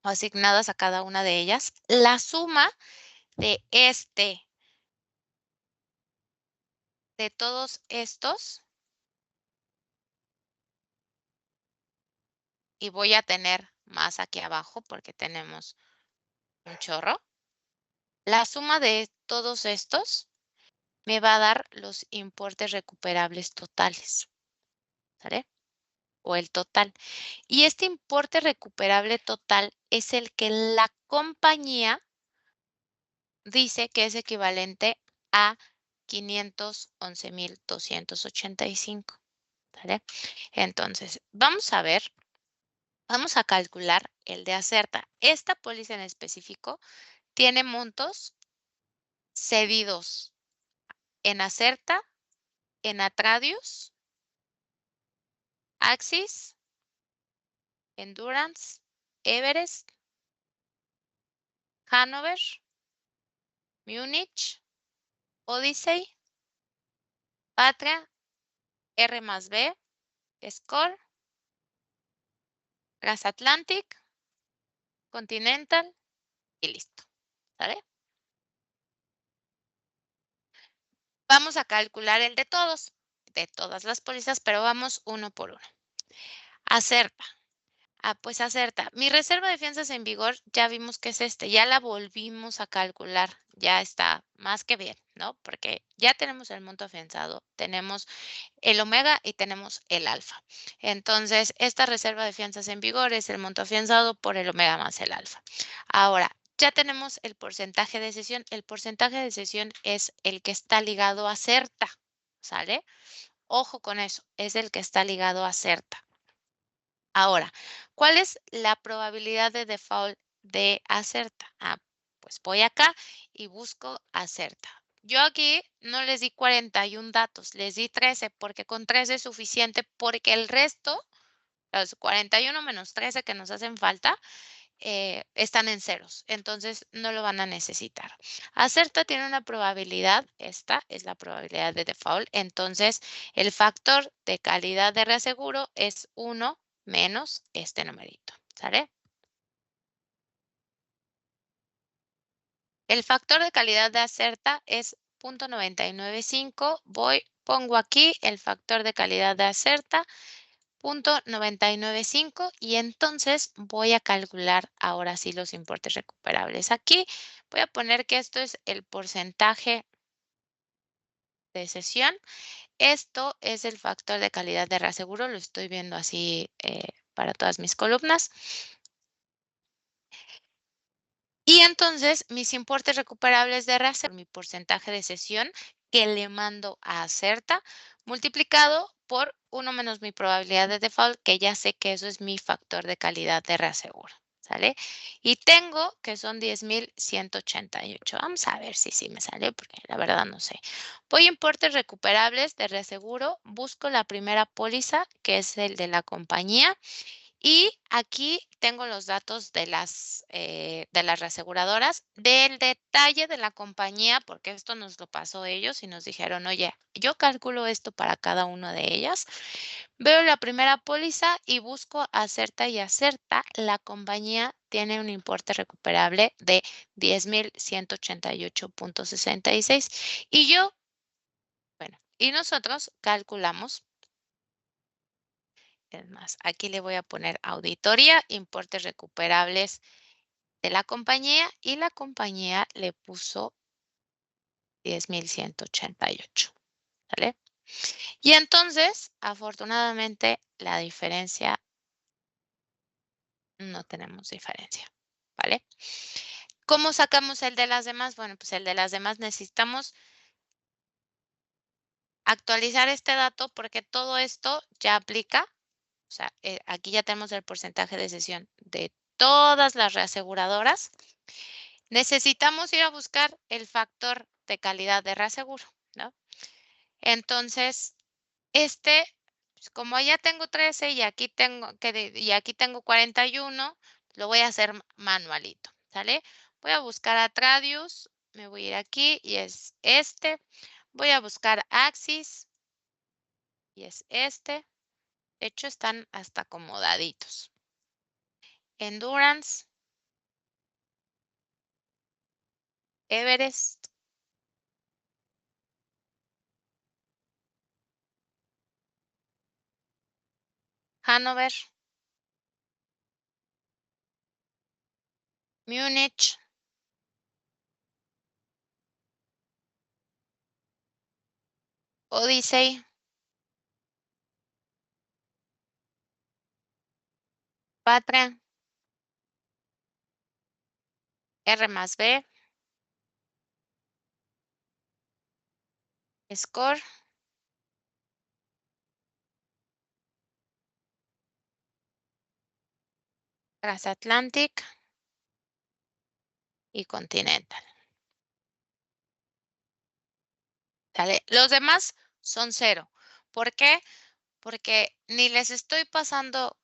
o asignadas a cada una de ellas, la suma de de todos estos, y voy a tener más aquí abajo porque tenemos un chorro, la suma de todos estos me va a dar los importes recuperables totales, ¿sale? O el total. Y este importe recuperable total es el que la compañía dice que es equivalente a 511,285, ¿vale? Entonces, vamos a ver, vamos a calcular el de Acerta. Esta póliza en específico tiene montos cedidos en Acerta, en Atradius, Axis, Endurance, Everest, Hanover, Múnich, Odyssey, Patria, R+B, Score, Transatlantic, Continental y listo, ¿sale? Vamos a calcular el de todas las pólizas, pero vamos uno por uno. Acerta. Pues acerta. Mi reserva de fianzas en vigor ya vimos que es ya la volvimos a calcular. Ya está más que bien, ¿no? Porque ya tenemos el monto afianzado, tenemos el omega y tenemos el alfa. Entonces, esta reserva de fianzas en vigor es el monto afianzado por el omega más el alfa. Ahora, ya tenemos el porcentaje de cesión. El porcentaje de cesión es el que está ligado a Acerta, ¿sale? Ojo con eso, es el que está ligado a Acerta. Ahora, ¿cuál es la probabilidad de default de Acerta? Pues voy acá y busco Acerta. Yo aquí no les di 41 datos, les di 13 porque con 13 es suficiente porque el resto, los 41 menos 13 que nos hacen falta, están en ceros, entonces no lo van a necesitar. Acerta tiene una probabilidad, esta es la probabilidad de default, entonces el factor de calidad de reaseguro es 1 menos este numerito, ¿sale? El factor de calidad de Acerta es 0.995, pongo aquí el factor de calidad de Acerta, 0.995 y entonces voy a calcular ahora sí los importes recuperables. Aquí voy a poner que esto es el porcentaje de cesión. Esto es el factor de calidad de reaseguro, lo estoy viendo así para todas mis columnas. Y entonces mis importes recuperables de reaseguro, mi porcentaje de cesión que le mando a Acerta, multiplicado por 1 menos mi probabilidad de default, que ya sé que eso es mi factor de calidad de reaseguro, ¿sale? Y tengo que son 10,188. Vamos a ver si sí me sale, porque la verdad no sé. Voy a importes recuperables de reaseguro, busco la primera póliza, que es el de la compañía, y aquí tengo los datos de las reaseguradoras, del detalle de la compañía, porque esto nos lo pasó ellos y nos dijeron, oye, yo calculo esto para cada una de ellas. Veo la primera póliza y busco Acerta y Acerta. La compañía tiene un importe recuperable de 10,188.66. Y nosotros calculamos. Es más, aquí le voy a poner auditoría, importes recuperables de la compañía y la compañía le puso 10,188, ¿vale? Y entonces, afortunadamente, la diferencia, no tenemos diferencia, ¿vale? ¿Cómo sacamos el de las demás? Bueno, pues el de las demás necesitamos actualizar este dato porque todo esto ya aplica. O sea, aquí ya tenemos el porcentaje de cesión de todas las reaseguradoras. Necesitamos ir a buscar el factor de calidad de reaseguro, ¿no? Entonces, pues, como ya tengo 13 y aquí tengo 41, lo voy a hacer manualito, ¿sale? Voy a buscar a Tradius, me voy a ir aquí y es este. Voy a buscar Axis y es este. De hecho, están hasta acomodaditos. Endurance, Everest, Hanover, Múnich, Odyssey, Patria, R+B, Score, Transatlantic y Continental. ¿Sale? Los demás son 0. ¿Por qué? Porque ni les estoy pasando,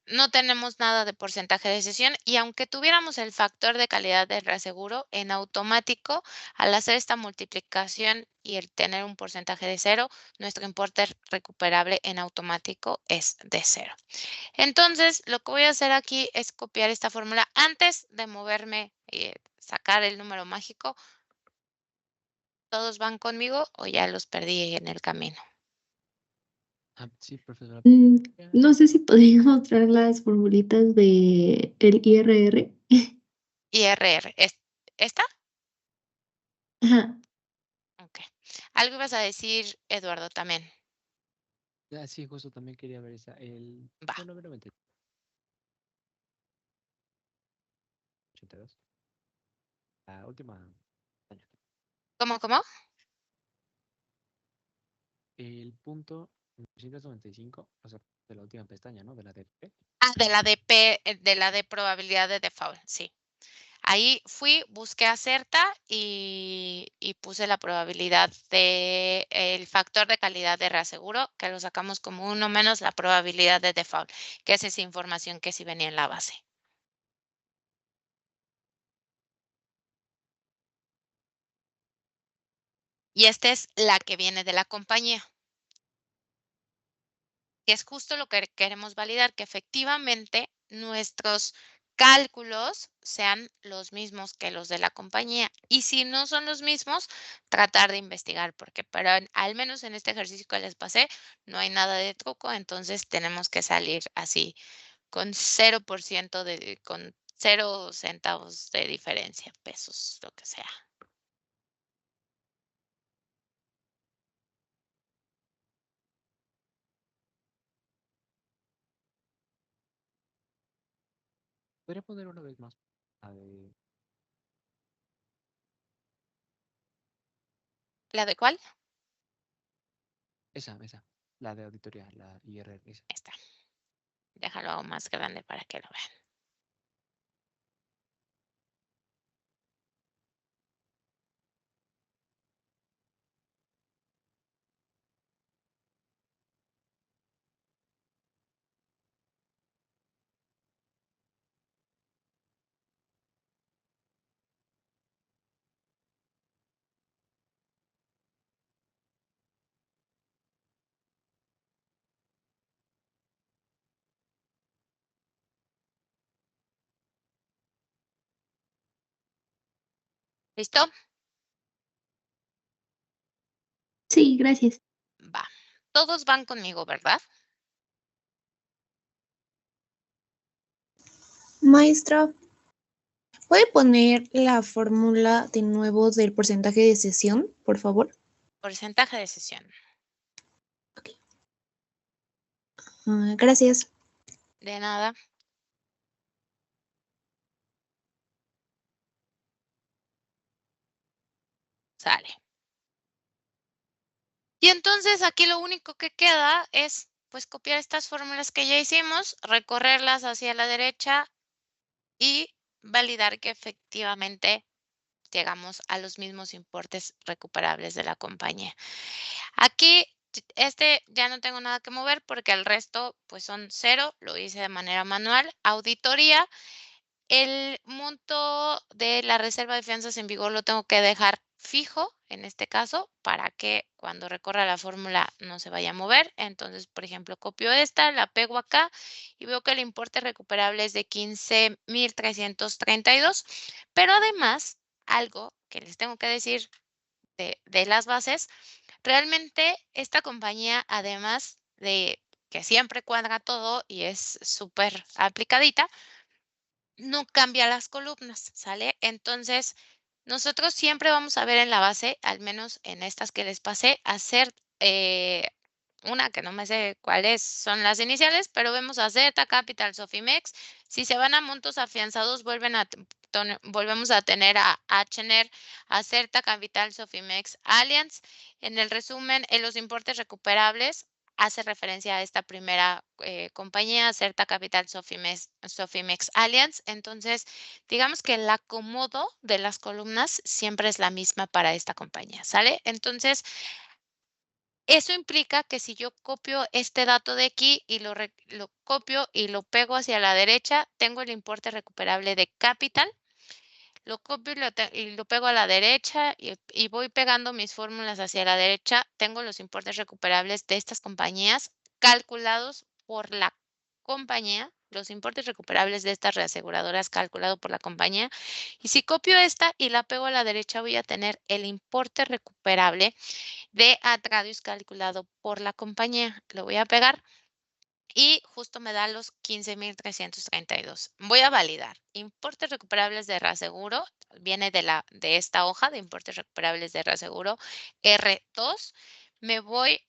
no tenemos nada de porcentaje de cesión y aunque tuviéramos el factor de calidad del reaseguro, en automático, al hacer esta multiplicación y el tener un porcentaje de 0, nuestro importe recuperable en automático es de 0. Entonces, lo que voy a hacer aquí es copiar esta fórmula antes de moverme y sacar el número mágico. ¿Todos van conmigo o ya los perdí en el camino? Sí, profesora. No sé si podría mostrar las formulitas de el IRR. IRR, ¿esta? Ajá. Ok. Algo ibas a decir, Eduardo, también. Sí, justo también quería ver esa. Va. Bueno, meramente. 82. La última pestaña. ¿Cómo? El punto 995, o sea, de la última pestaña, ¿no? De la DP. De la de probabilidad de default, sí. Ahí fui, busqué acerta y puse la probabilidad de el factor de calidad de reaseguro, que lo sacamos como 1 menos la probabilidad de default, que es esa información que sí venía en la base. Y esta es la que viene de la compañía. Que es justo lo que queremos validar, que efectivamente nuestros cálculos sean los mismos que los de la compañía. Y si no son los mismos, tratar de investigar, porque al menos en este ejercicio que les pasé, no hay nada de truco, entonces tenemos que salir así con 0% con 0 centavos de diferencia, pesos, lo que sea. ¿Podría poner una vez más? A ver, ¿La de cuál? esa. La de auditoría, la IRR. Esa. Esta. Déjalo aún más grande para que lo vean. ¿Listo? Sí, gracias. Va. Todos van conmigo, ¿verdad? Maestra, ¿puede poner la fórmula de nuevo del porcentaje de cesión, por favor? Porcentaje de cesión. Gracias. De nada. Sale. Y entonces aquí lo único que queda es pues copiar estas fórmulas que ya hicimos, recorrerlas hacia la derecha y validar que efectivamente llegamos a los mismos importes recuperables de la compañía. Aquí ya no tengo nada que mover porque el resto pues son 0, lo hice de manera manual. Auditoría, el monto de la reserva de fianzas en vigor lo tengo que dejar fijo en este caso para que cuando recorra la fórmula no se vaya a mover. Entonces, por ejemplo, copio esta, la pego acá y veo que el importe recuperable es de 15,332. Pero además, algo que les tengo que decir de las bases, realmente esta compañía, además de que siempre cuadra todo y es súper aplicadita, no cambia las columnas, ¿sale? Entonces, nosotros siempre vamos a ver en la base, al menos en estas que les pasé, hacer una que no me sé cuáles son las iniciales, pero vemos a Z, Capital, Sofimex. Si se van a montos afianzados, volvemos a tener a Hner, Acerta, Capital, Sofimex, Allianz. En el resumen, en los importes recuperables, hace referencia a esta primera compañía, Acerta Capital Sofimex Allianz. Entonces, digamos que el acomodo de las columnas siempre es la misma para esta compañía, ¿sale? Entonces, eso implica que si yo copio este dato de aquí y lo copio y lo pego hacia la derecha, tengo el importe recuperable de Capital. Lo copio y lo pego a la derecha y voy pegando mis fórmulas hacia la derecha. Tengo los importes recuperables de estas compañías calculados por la compañía, los importes recuperables de estas reaseguradoras calculado por la compañía. Y si copio esta y la pego a la derecha, voy a tener el importe recuperable de Atradius calculado por la compañía. Lo voy a pegar y justo me da los 15,332. Voy a validar. Importes recuperables de reaseguro. Viene de esta hoja de importes recuperables de reaseguro R2. Me voy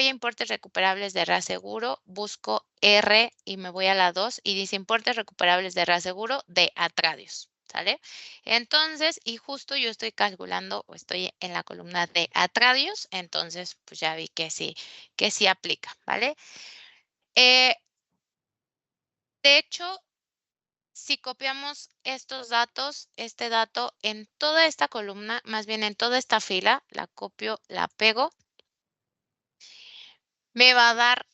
a importes recuperables de reaseguro, busco R y me voy a la 2 y dice importes recuperables de reaseguro de Atradius, ¿sale? Entonces, y justo yo estoy calculando o estoy en la columna de Atradius, entonces pues ya vi que sí aplica, ¿vale? De hecho, si copiamos estos datos, este dato en toda esta columna, más bien en toda esta fila, la copio, la pego, me va a dar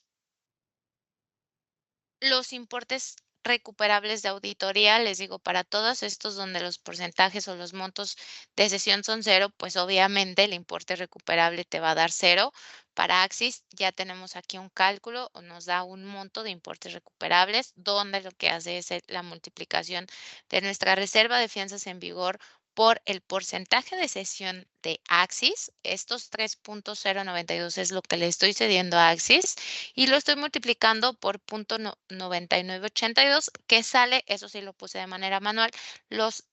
los importes recuperables de auditoría, les digo, para todos estos donde los porcentajes o los montos de cesión son 0, pues obviamente el importe recuperable te va a dar 0. Para Axis ya tenemos aquí un cálculo o nos da un monto de importes recuperables, donde lo que hace es la multiplicación de nuestra reserva de fianzas en vigor por el porcentaje de cesión de Axis. Estos 3.092 es lo que le estoy cediendo a Axis y lo estoy multiplicando por 0.9982 que sale, eso sí lo puse de manera manual,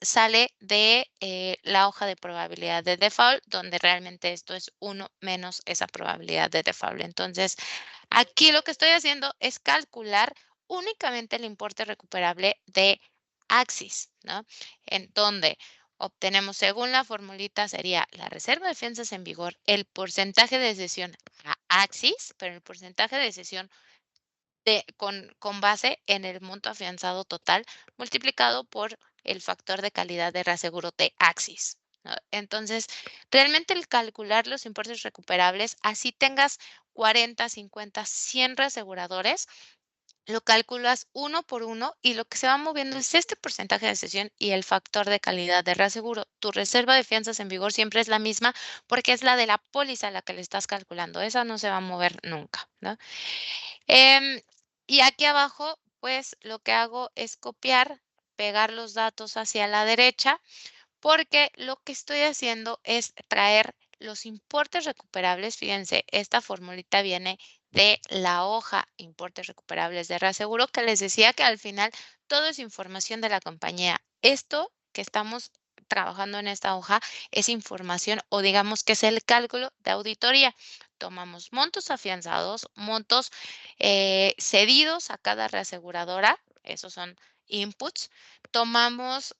sale de la hoja de probabilidad de default, donde realmente esto es 1 menos esa probabilidad de default. Entonces, aquí lo que estoy haciendo es calcular únicamente el importe recuperable de Axis, ¿no? En donde obtenemos, según la formulita, sería la reserva de fianzas en vigor, el porcentaje de cesión a Axis, pero el porcentaje de cesión con base en el monto afianzado total multiplicado por el factor de calidad de reaseguro de Axis, ¿no? Entonces, realmente el calcular los importes recuperables, así tengas 40, 50, 100 reaseguradores, lo calculas uno por uno y lo que se va moviendo es este porcentaje de cesión y el factor de calidad de reaseguro. Tu reserva de fianzas en vigor siempre es la misma porque es la de la póliza a la que le estás calculando. Esa no se va a mover nunca, ¿no? Y aquí abajo, pues lo que hago es copiar, pegar los datos hacia la derecha, porque lo que estoy haciendo es traer los importes recuperables. Fíjense, esta formulita viene de la hoja importes recuperables de reaseguro, que les decía que al final todo es información de la compañía. Esto que estamos trabajando en esta hoja es información o digamos que es el cálculo de auditoría. Tomamos montos afianzados, montos cedidos a cada reaseguradora, esos son inputs. Tomamos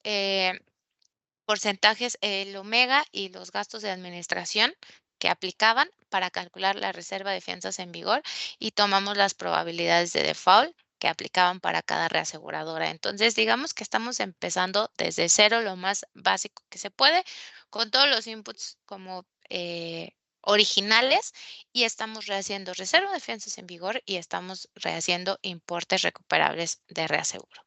porcentajes, el omega y los gastos de administración que aplicaban para calcular la reserva de fianzas en vigor y tomamos las probabilidades de default que aplicaban para cada reaseguradora. Entonces, digamos que estamos empezando desde cero, lo más básico que se puede, con todos los inputs como originales y estamos rehaciendo reserva de fianzas en vigor y estamos rehaciendo importes recuperables de reaseguro.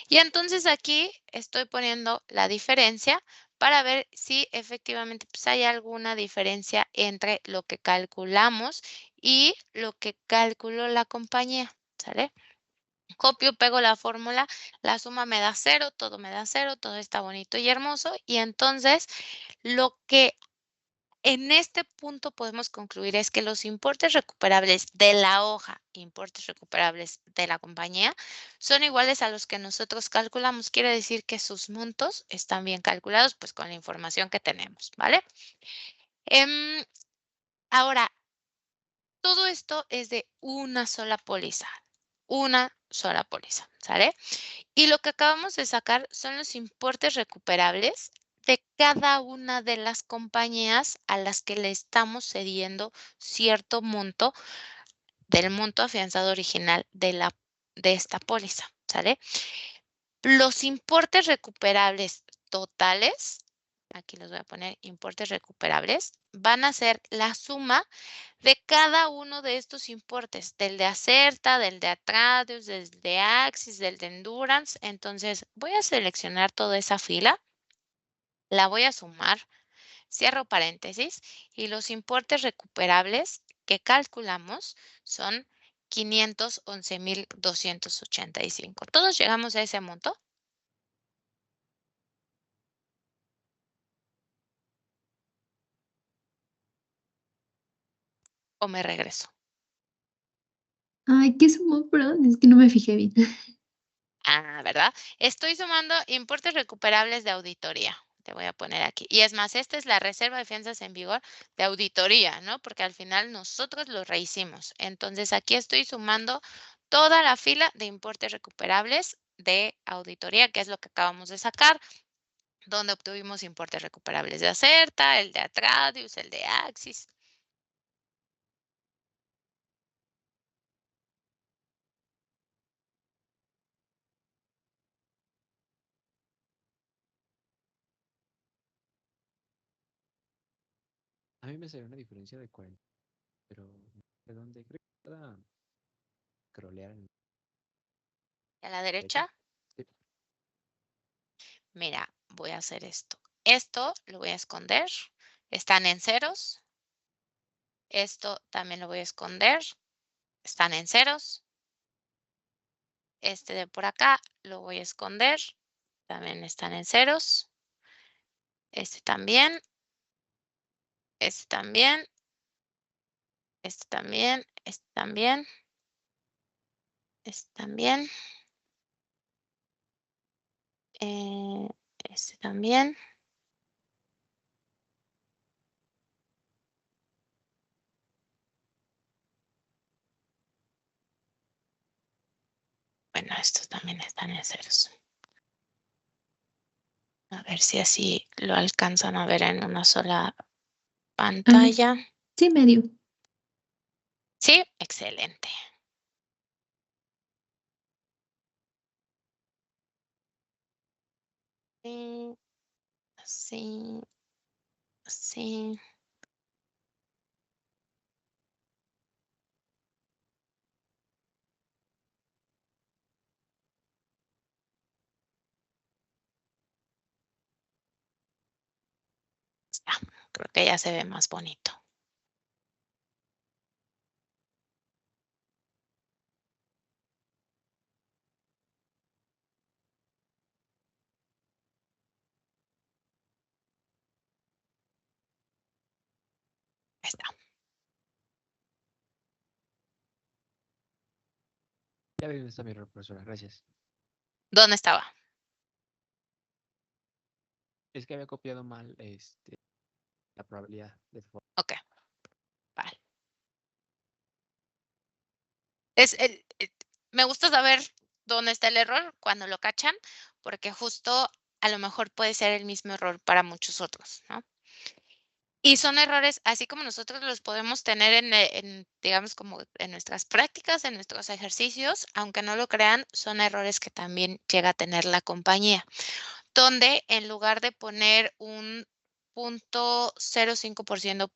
Y entonces aquí estoy poniendo la diferencia para ver si efectivamente pues, hay alguna diferencia entre lo que calculamos y lo que calculó la compañía, ¿sale? Copio, pego la fórmula, la suma me da 0, todo está bonito y hermoso. Y entonces lo que en este punto podemos concluir es que los importes recuperables de la hoja, importes recuperables de la compañía, son iguales a los que nosotros calculamos. Quiere decir que sus montos están bien calculados, pues con la información que tenemos, ¿vale? Ahora, todo esto es de una sola póliza, ¿sale? Y lo que acabamos de sacar son los importes recuperables de cada una de las compañías a las que le estamos cediendo cierto monto del monto afianzado original de esta póliza, ¿sale? Los importes recuperables totales, aquí los voy a poner importes recuperables, van a ser la suma de cada uno de estos importes, del de Acerta, del de Atradius, del de Axis, del de Endurance. Entonces, voy a seleccionar toda esa fila, la voy a sumar, cierro paréntesis, y los importes recuperables que calculamos son 511,285. ¿Todos llegamos a ese monto? ¿O me regreso? Ay, ¿qué sumó? Perdón, es que no me fijé bien. Ah, ¿verdad? Estoy sumando importes recuperables de auditoría. Te voy a poner aquí. Y es más, esta es la reserva de fianzas en vigor de auditoría, ¿no? Porque al final nosotros lo rehicimos. Entonces aquí estoy sumando toda la fila de importes recuperables de auditoría, que es lo que acabamos de sacar, donde obtuvimos importes recuperables de Acerta, el de Atradius, el de Axis. A mí me salió una diferencia de 40, pero ¿de dónde? Creo que pueda scrollear en ¿A la la derecha. derecha? Sí. Mira, voy a hacer esto. Esto lo voy a esconder. Están en ceros. Esto también lo voy a esconder. Están en ceros. Este de por acá lo voy a esconder. También están en ceros. Este también. Este también. Este también. Este también. Este también. Eh, este también. Bueno, estos también están en ceros. A ver si así lo alcanzan a ver en una sola pantalla. Sí, medio. Sí, excelente. Sí, sí, sí. Ya, creo que ya se ve más bonito. Ahí está. Ya vi dónde está mi error, profesora. Gracias. ¿Dónde estaba? Es que había copiado mal la probabilidad de forma. Ok, vale. Me gusta saber dónde está el error cuando lo cachan, porque justo a lo mejor puede ser el mismo error para muchos otros, ¿no? Y son errores, así como nosotros los podemos tener digamos, como en nuestras prácticas, en nuestros ejercicios, aunque no lo crean, son errores que también llega a tener la compañía, donde en lugar de poner un 0.05%,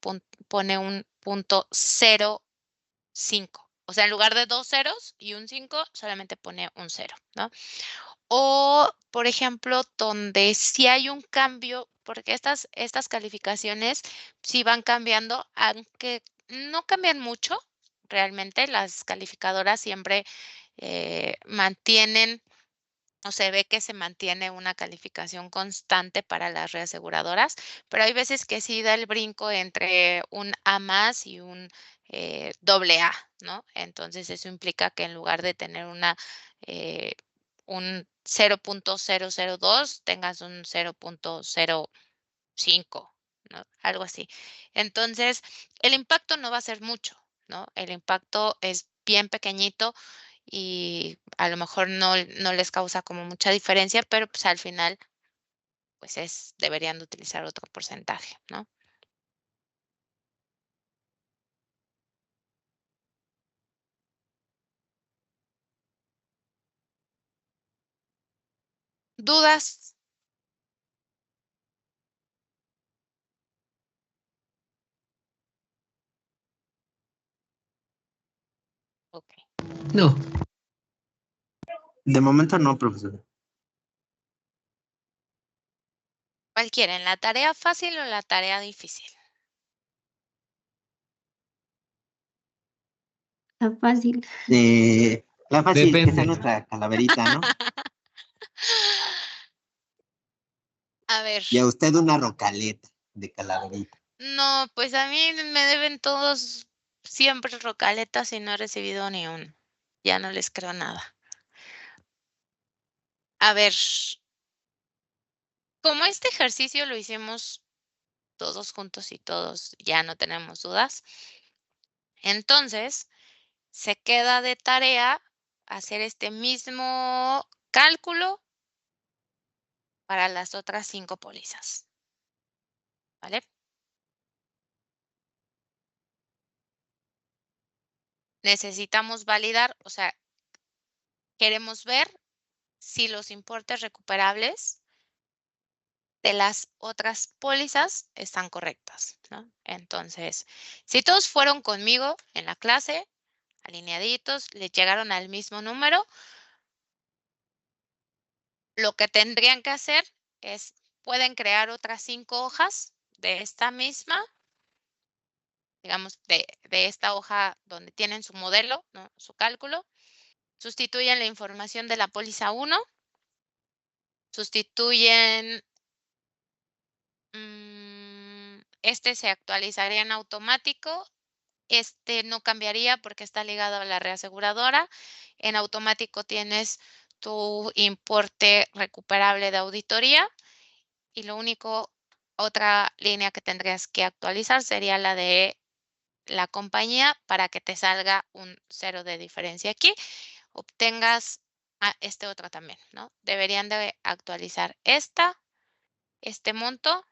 pone un 0.05. O sea, en lugar de 2 ceros y un 5, solamente pone un 0, ¿no? O, por ejemplo, donde sí hay un cambio, porque estas calificaciones sí van cambiando, aunque no cambian mucho, realmente las calificadoras siempre mantienen o se ve que se mantiene una calificación constante para las reaseguradoras, pero hay veces que sí da el brinco entre un A más y un doble A, ¿no? Entonces eso implica que en lugar de tener un 0.002, tengas un 0.05, ¿no? Algo así. Entonces, el impacto no va a ser mucho, ¿no? El impacto es bien pequeñito y a lo mejor no les causa como mucha diferencia, pero pues al final pues deberían de utilizar otro porcentaje, ¿no? ¿Dudas? Ok. No. De momento no, profesor. ¿Cuál quieren? ¿La tarea fácil o la tarea difícil? La fácil. La fácil, que sea Depende. nuestra calaverita, ¿no? A ver, Y a usted una rocaleta de calaverita. no, pues a mí me deben todos siempre rocaletas y no he recibido ni uno. Ya no les creo nada. A ver, como este ejercicio lo hicimos todos juntos y todos ya no tenemos dudas, entonces se queda de tarea hacer este mismo cálculo para las otras 5 pólizas. ¿Vale? Necesitamos validar, o sea, queremos ver si los importes recuperables de las otras pólizas están correctas, ¿no? Entonces, si todos fueron conmigo en la clase, alineaditos, les llegaron al mismo número, lo que tendrían que hacer es, pueden crear otras 5 hojas de esta misma, digamos, de esta hoja donde tienen su modelo, ¿no? Su cálculo, sustituyen la información de la póliza 1, sustituyen, este se actualizaría en automático, este no cambiaría porque está ligado a la reaseguradora. En automático tienes tu importe recuperable de auditoría y lo único, otra línea que tendrías que actualizar sería la de la compañía para que te salga un 0 de diferencia aquí. Obtengas este otro también, ¿no? Deberían de actualizar este monto.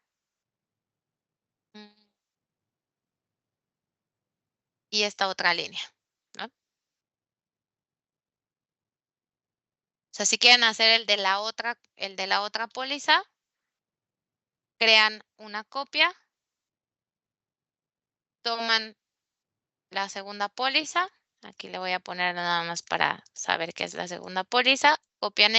Y esta otra línea, ¿no? O sea, si quieren hacer el de la otra póliza, crean una copia, toman la segunda póliza, aquí le voy a poner nada más para saber qué es la segunda póliza, copian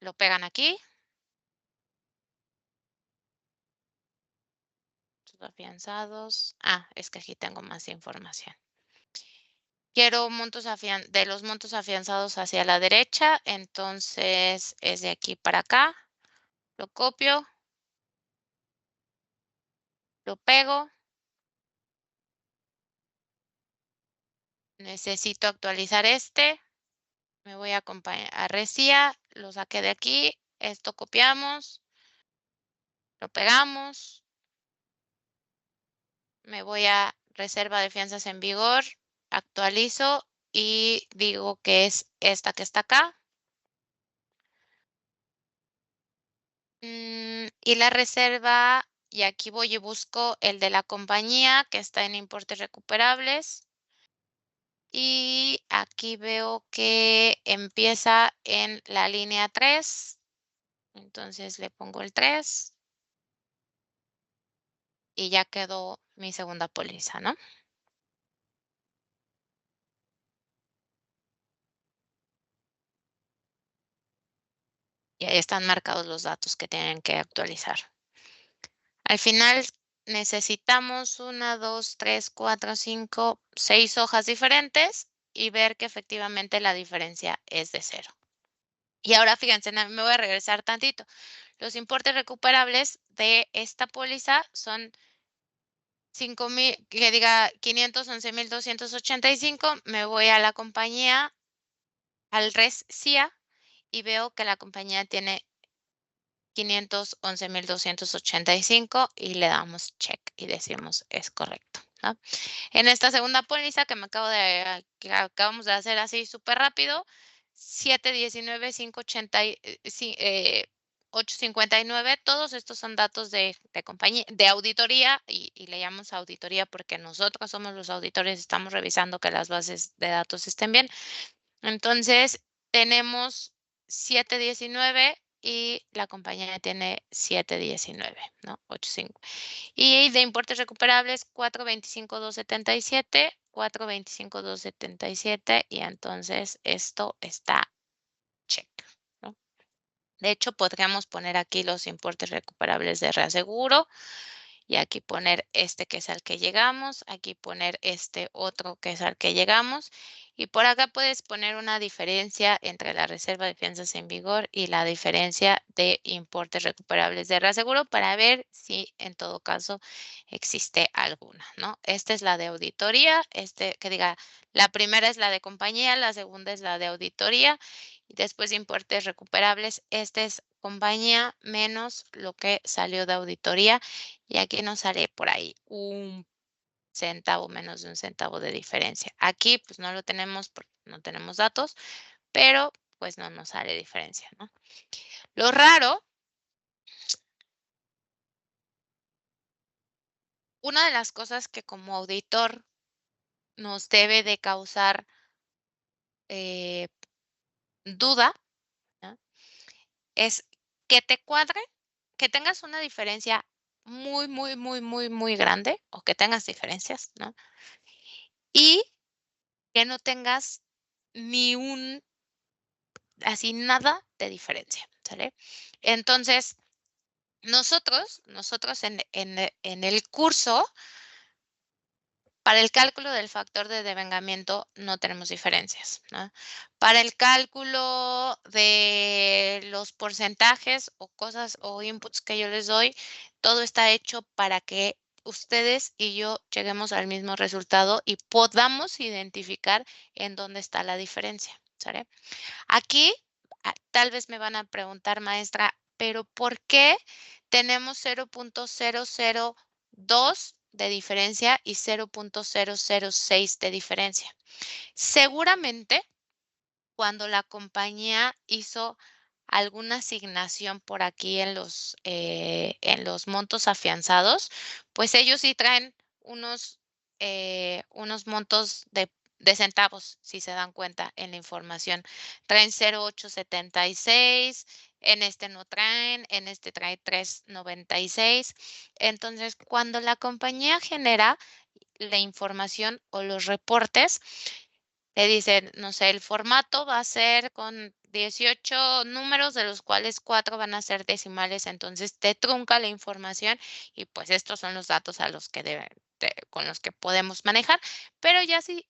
lo pegan aquí, sus afianzados, es que aquí tengo más información. Quiero de los montos afianzados hacia la derecha, entonces es de aquí para acá, lo copio, lo pego. Necesito actualizar me voy a RECIA, lo saqué de aquí, esto copiamos, lo pegamos, me voy a reserva de fianzas en vigor, actualizo y digo que es esta que está acá. Y la reserva, y aquí voy y busco el de la compañía que está en importes recuperables. Y aquí veo que empieza en la línea 3. Entonces le pongo el 3. Y ya quedó mi segunda póliza, ¿no? Y ahí están marcados los datos que tienen que actualizar. Al final necesitamos 1, 2, 3, 4, 5, 6 hojas diferentes y ver que efectivamente la diferencia es de 0. Y ahora fíjense, me voy a regresar tantito. Los importes recuperables de esta póliza son 511,285. Me voy a la compañía, al RECIA, y veo que la compañía tiene 511,285 y le damos check y decimos es correcto, ¿no? En esta segunda póliza que que acabamos de hacer así súper rápido, 719,580,859, todos estos son datos de compañía, de auditoría y le llamamos auditoría porque nosotros somos los auditores, estamos revisando que las bases de datos estén bien. Entonces, tenemos 719 y la compañía tiene 719, ¿no? 85. Y de importes recuperables, 425,277, 425,277 y entonces esto está check, ¿no? De hecho, podríamos poner aquí los importes recuperables de reaseguro y aquí poner este que es al que llegamos, aquí poner este otro que es al que llegamos y por acá puedes poner una diferencia entre la reserva de fianzas en vigor y la diferencia de importes recuperables de reaseguro para ver si en todo caso existe alguna, ¿no? Esta es la de auditoría, la primera es la de compañía, la segunda es la de auditoría y después importes recuperables. Esta es compañía menos lo que salió de auditoría y aquí nos sale por ahí un centavo, menos de un centavo de diferencia. Aquí pues no lo tenemos porque no tenemos datos, pero pues no nos sale diferencia, ¿no? Lo raro, una de las cosas que como auditor nos debe de causar duda, ¿no? Es que te cuadre, que tengas una diferencia muy, muy, muy, muy, muy grande o que tengas diferencias, ¿no? Y que no tengas ni así nada de diferencia, ¿sale? Entonces, nosotros en el curso, para el cálculo del factor de devengamiento no tenemos diferencias, ¿no? Para el cálculo de los porcentajes o cosas o inputs que yo les doy, todo está hecho para que ustedes y yo lleguemos al mismo resultado y podamos identificar en dónde está la diferencia, ¿sale? Aquí tal vez me van a preguntar, maestra, pero ¿por qué tenemos 0.002 de diferencia y 0.006 de diferencia? Seguramente cuando la compañía hizo alguna asignación por aquí en los montos afianzados, pues ellos sí traen unos montos de centavos, si se dan cuenta en la información. Traen 0.876, en este no traen, en este trae 3.96. Entonces, cuando la compañía genera la información o los reportes, le dicen, no sé, el formato va a ser con 18 números, de los cuales 4 van a ser decimales, entonces te trunca la información y pues estos son los datos a los que con los que podemos manejar, pero ya si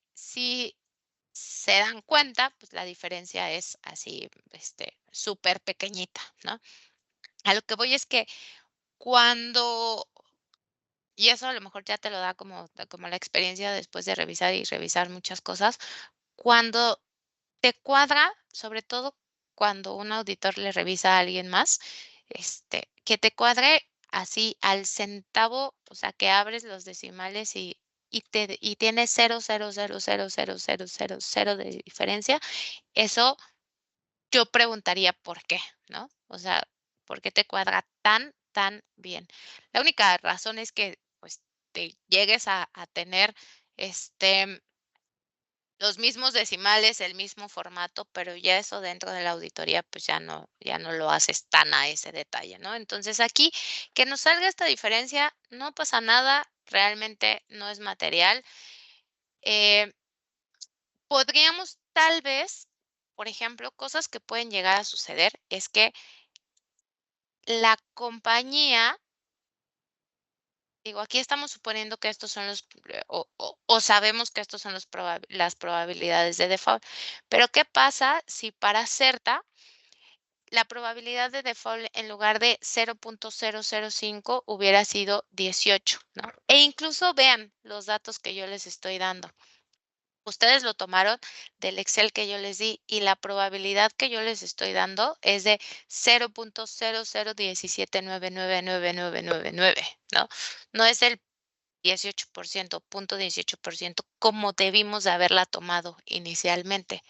se dan cuenta, pues la diferencia es así, súper pequeñita, ¿no? A lo que voy es que cuando, y eso a lo mejor ya te lo da como la experiencia después de revisar y revisar muchas cosas, cuando te cuadra, sobre todo cuando un auditor le revisa a alguien más, que te cuadre así al centavo, o sea, que abres los decimales y tiene 0.0000000 de diferencia, eso yo preguntaría por qué, ¿no? O sea, ¿por qué te cuadra tan bien? La única razón es que, pues, te llegues a tener, los mismos decimales, el mismo formato, pero ya eso dentro de la auditoría, pues ya no lo haces tan a ese detalle, ¿no? Entonces aquí, que nos salga esta diferencia, no pasa nada, realmente no es material. Podríamos tal vez, por ejemplo, cosas que pueden llegar a suceder es que la compañía, digo, aquí estamos suponiendo que estos son o sabemos que estos son las probabilidades de default. Pero, ¿qué pasa si para CERTA la probabilidad de default en lugar de 0.005 hubiera sido 18, ¿no? E incluso vean los datos que yo les estoy dando. Ustedes lo tomaron del Excel que yo les di y la probabilidad que yo les estoy dando es de 0.00179999999, ¿no? No es el 18%, 0.18%, como debimos de haberla tomado inicialmente.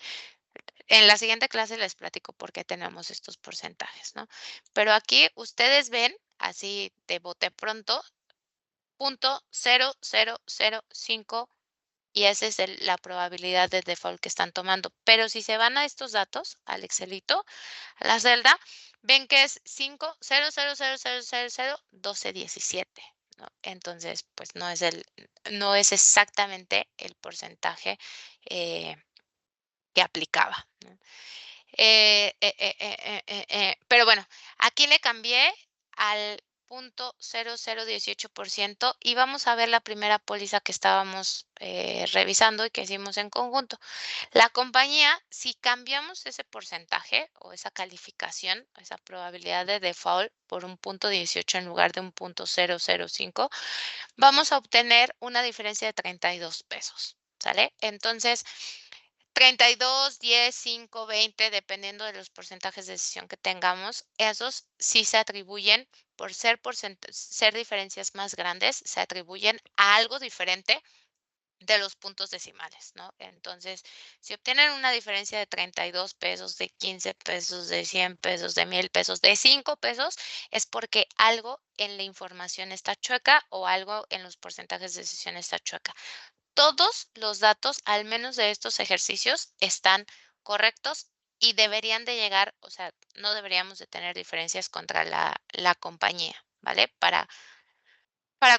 En la siguiente clase les platico por qué tenemos estos porcentajes, ¿no? Pero aquí ustedes ven, así de bote pronto, 0.0005 y esa es la probabilidad de default que están tomando. Pero si se van a estos datos, al Excelito, a la celda, ven que es 5.00000001217, ¿no? Entonces, pues no es exactamente el porcentaje que aplicaba, ¿no? Pero bueno, aquí le cambié al .0018% y vamos a ver la primera póliza que estábamos revisando y que hicimos en conjunto. La compañía, si cambiamos ese porcentaje o esa calificación, esa probabilidad de default por un .18 en lugar de un .005, vamos a obtener una diferencia de 32 pesos, ¿sale? Entonces, 32, 10, 5, 20, dependiendo de los porcentajes de decisión que tengamos, esos sí se atribuyen, por ser diferencias más grandes, se atribuyen a algo diferente de los puntos decimales, ¿no? Entonces, si obtienen una diferencia de 32 pesos, de 15 pesos, de 100 pesos, de 1000 pesos, de 5 pesos, es porque algo en la información está chueca o algo en los porcentajes de decisión está chueca. Todos los datos, al menos de estos ejercicios, están correctos y deberían de llegar, o sea, no deberíamos de tener diferencias contra la compañía, ¿vale? Para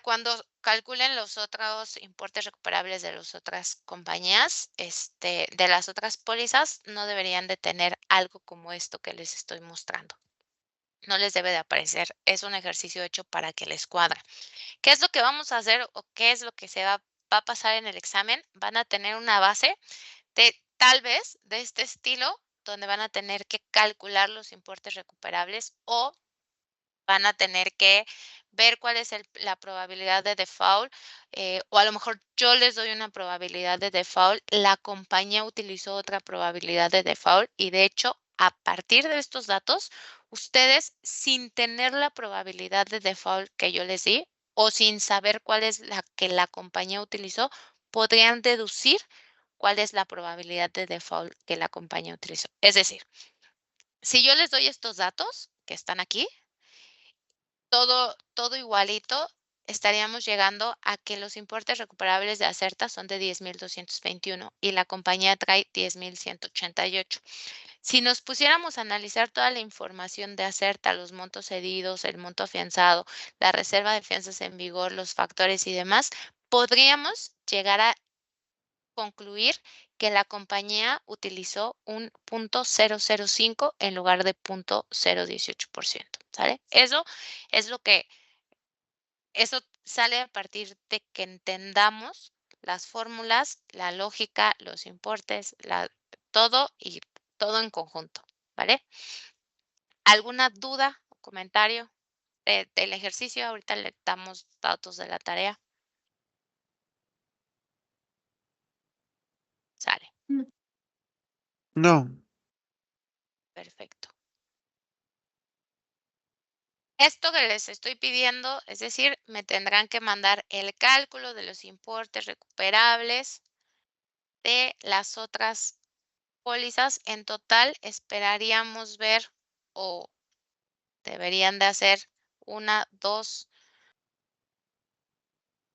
cuando calculen los otros importes recuperables de las otras compañías, de las otras pólizas, no deberían de tener algo como esto que les estoy mostrando. No les debe de aparecer. Es un ejercicio hecho para que les cuadre. ¿Qué es lo que vamos a hacer o qué es lo que se va a pasar en el examen? Van a tener una base de tal vez de este estilo, donde van a tener que calcular los importes recuperables o van a tener que ver cuál es la probabilidad de default, o a lo mejor yo les doy una probabilidad de default, la compañía utilizó otra probabilidad de default y de hecho, a partir de estos datos, ustedes sin tener la probabilidad de default que yo les di o sin saber cuál es la que la compañía utilizó, podrían deducir cuál es la probabilidad de default que la compañía utilizó. Es decir, si yo les doy estos datos que están aquí, todo igualito, estaríamos llegando a que los importes recuperables de Acerta son de 10,221 y la compañía trae 10,188. Si nos pusiéramos a analizar toda la información de Acerta, los montos cedidos, el monto afianzado, la reserva de fianzas en vigor, los factores y demás, podríamos llegar a concluir que la compañía utilizó un .005 en lugar de .018%, ¿sale? Eso es lo que, eso sale a partir de que entendamos las fórmulas, la lógica, los importes, todo y todo en conjunto, ¿vale? ¿Alguna duda o comentario del ejercicio? Ahorita le damos datos de la tarea. Sale. No. Perfecto. Esto que les estoy pidiendo, es decir, me tendrán que mandar el cálculo de los importes recuperables de las otras pólizas. En total, esperaríamos ver o deberían de hacer 1, 2,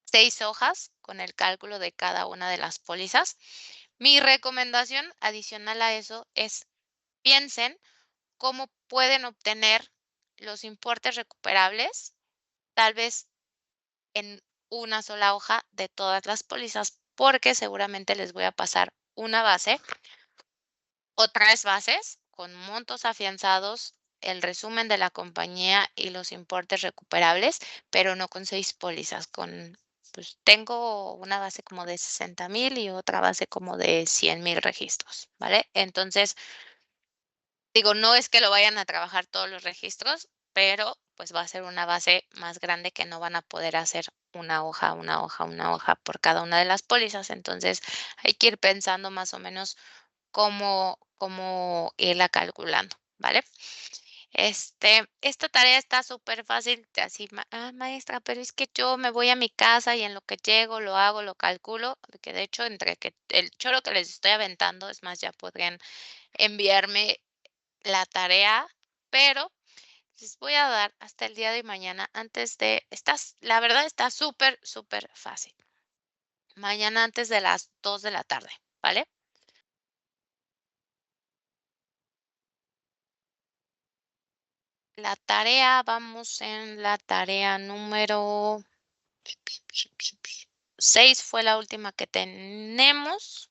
6 hojas con el cálculo de cada una de las pólizas. Mi recomendación adicional a eso es piensen cómo pueden obtener los importes recuperables, tal vez en una sola hoja de todas las pólizas, porque seguramente les voy a pasar una base o 3 bases con montos afianzados, el resumen de la compañía y los importes recuperables, pero no con 6 pólizas, pues tengo una base como de 60,000 y otra base como de 100,000 registros, ¿vale? Entonces, digo, no es que lo vayan a trabajar todos los registros, pero pues va a ser una base más grande que no van a poder hacer una hoja por cada una de las pólizas. Entonces, hay que ir pensando más o menos cómo irla calculando, ¿vale? Esta tarea está súper fácil, así, maestra, pero es que yo me voy a mi casa y en lo que llego lo hago, lo calculo, que de hecho entre que el choro que les estoy aventando, es más, ya podrían enviarme la tarea, pero les voy a dar hasta el día de mañana la verdad está súper, súper fácil. Mañana antes de las 2 de la tarde, ¿vale? La tarea, vamos en la tarea número 6, fue la última que tenemos.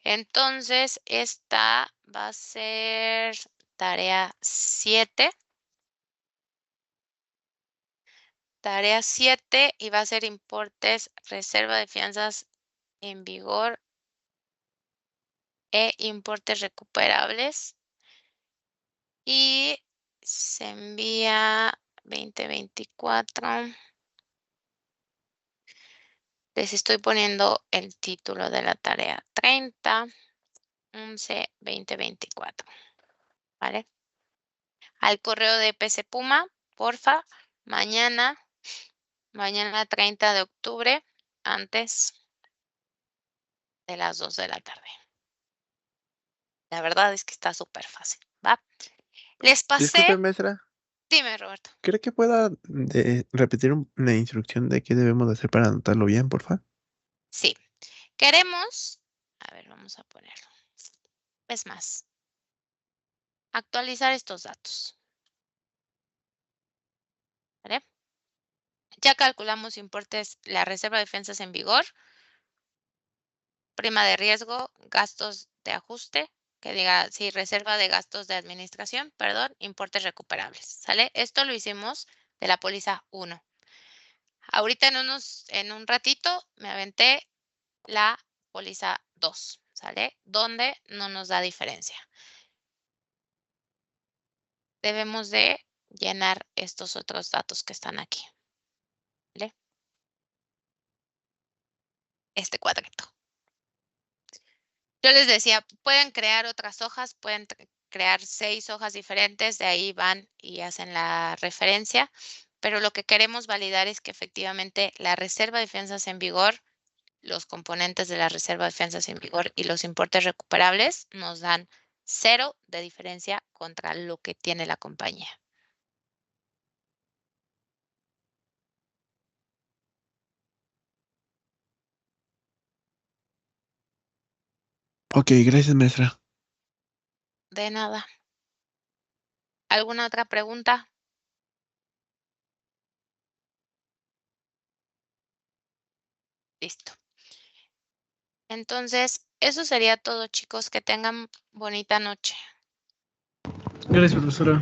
Entonces, esta va a ser tarea 7. Tarea 7 y va a ser importes, reserva de fianzas en vigor e importes recuperables. Y se envía 2024. Les estoy poniendo el título de la tarea 30/11/2024. ¿Vale? Al correo de PC Puma, porfa, mañana 30 de octubre, antes de las 2 de la tarde. La verdad es que está súper fácil, ¿va? Les Disculpe, pasé. maestra. Dime, Roberto. ¿Cree que pueda repetir una instrucción de qué debemos de hacer para anotarlo bien, porfa? Sí. Queremos. A ver, vamos a ponerlo. Es más. Actualizar estos datos. ¿Vale? Ya calculamos importes, la reserva de fianzas en vigor, prima de riesgo, gastos de ajuste, que diga, sí, reserva de gastos de administración, perdón, importes recuperables, ¿sale? Esto lo hicimos de la póliza 1. Ahorita en un ratito me aventé la póliza 2, ¿sale? Donde no nos da diferencia. Debemos de llenar estos otros datos que están aquí, ¿vale? Este cuadrito. Yo les decía, pueden crear otras hojas, pueden crear 6 hojas diferentes, de ahí van y hacen la referencia, pero lo que queremos validar es que efectivamente la reserva de fianzas en vigor, los componentes de la reserva de fianzas en vigor y los importes recuperables nos dan 0 de diferencia contra lo que tiene la compañía. Ok, gracias, maestra. De nada. ¿Alguna otra pregunta? Listo. Entonces, eso sería todo, chicos. Que tengan bonita noche. Gracias, profesora.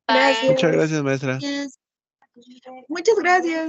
Gracias. Muchas gracias, maestra. Gracias. Muchas gracias.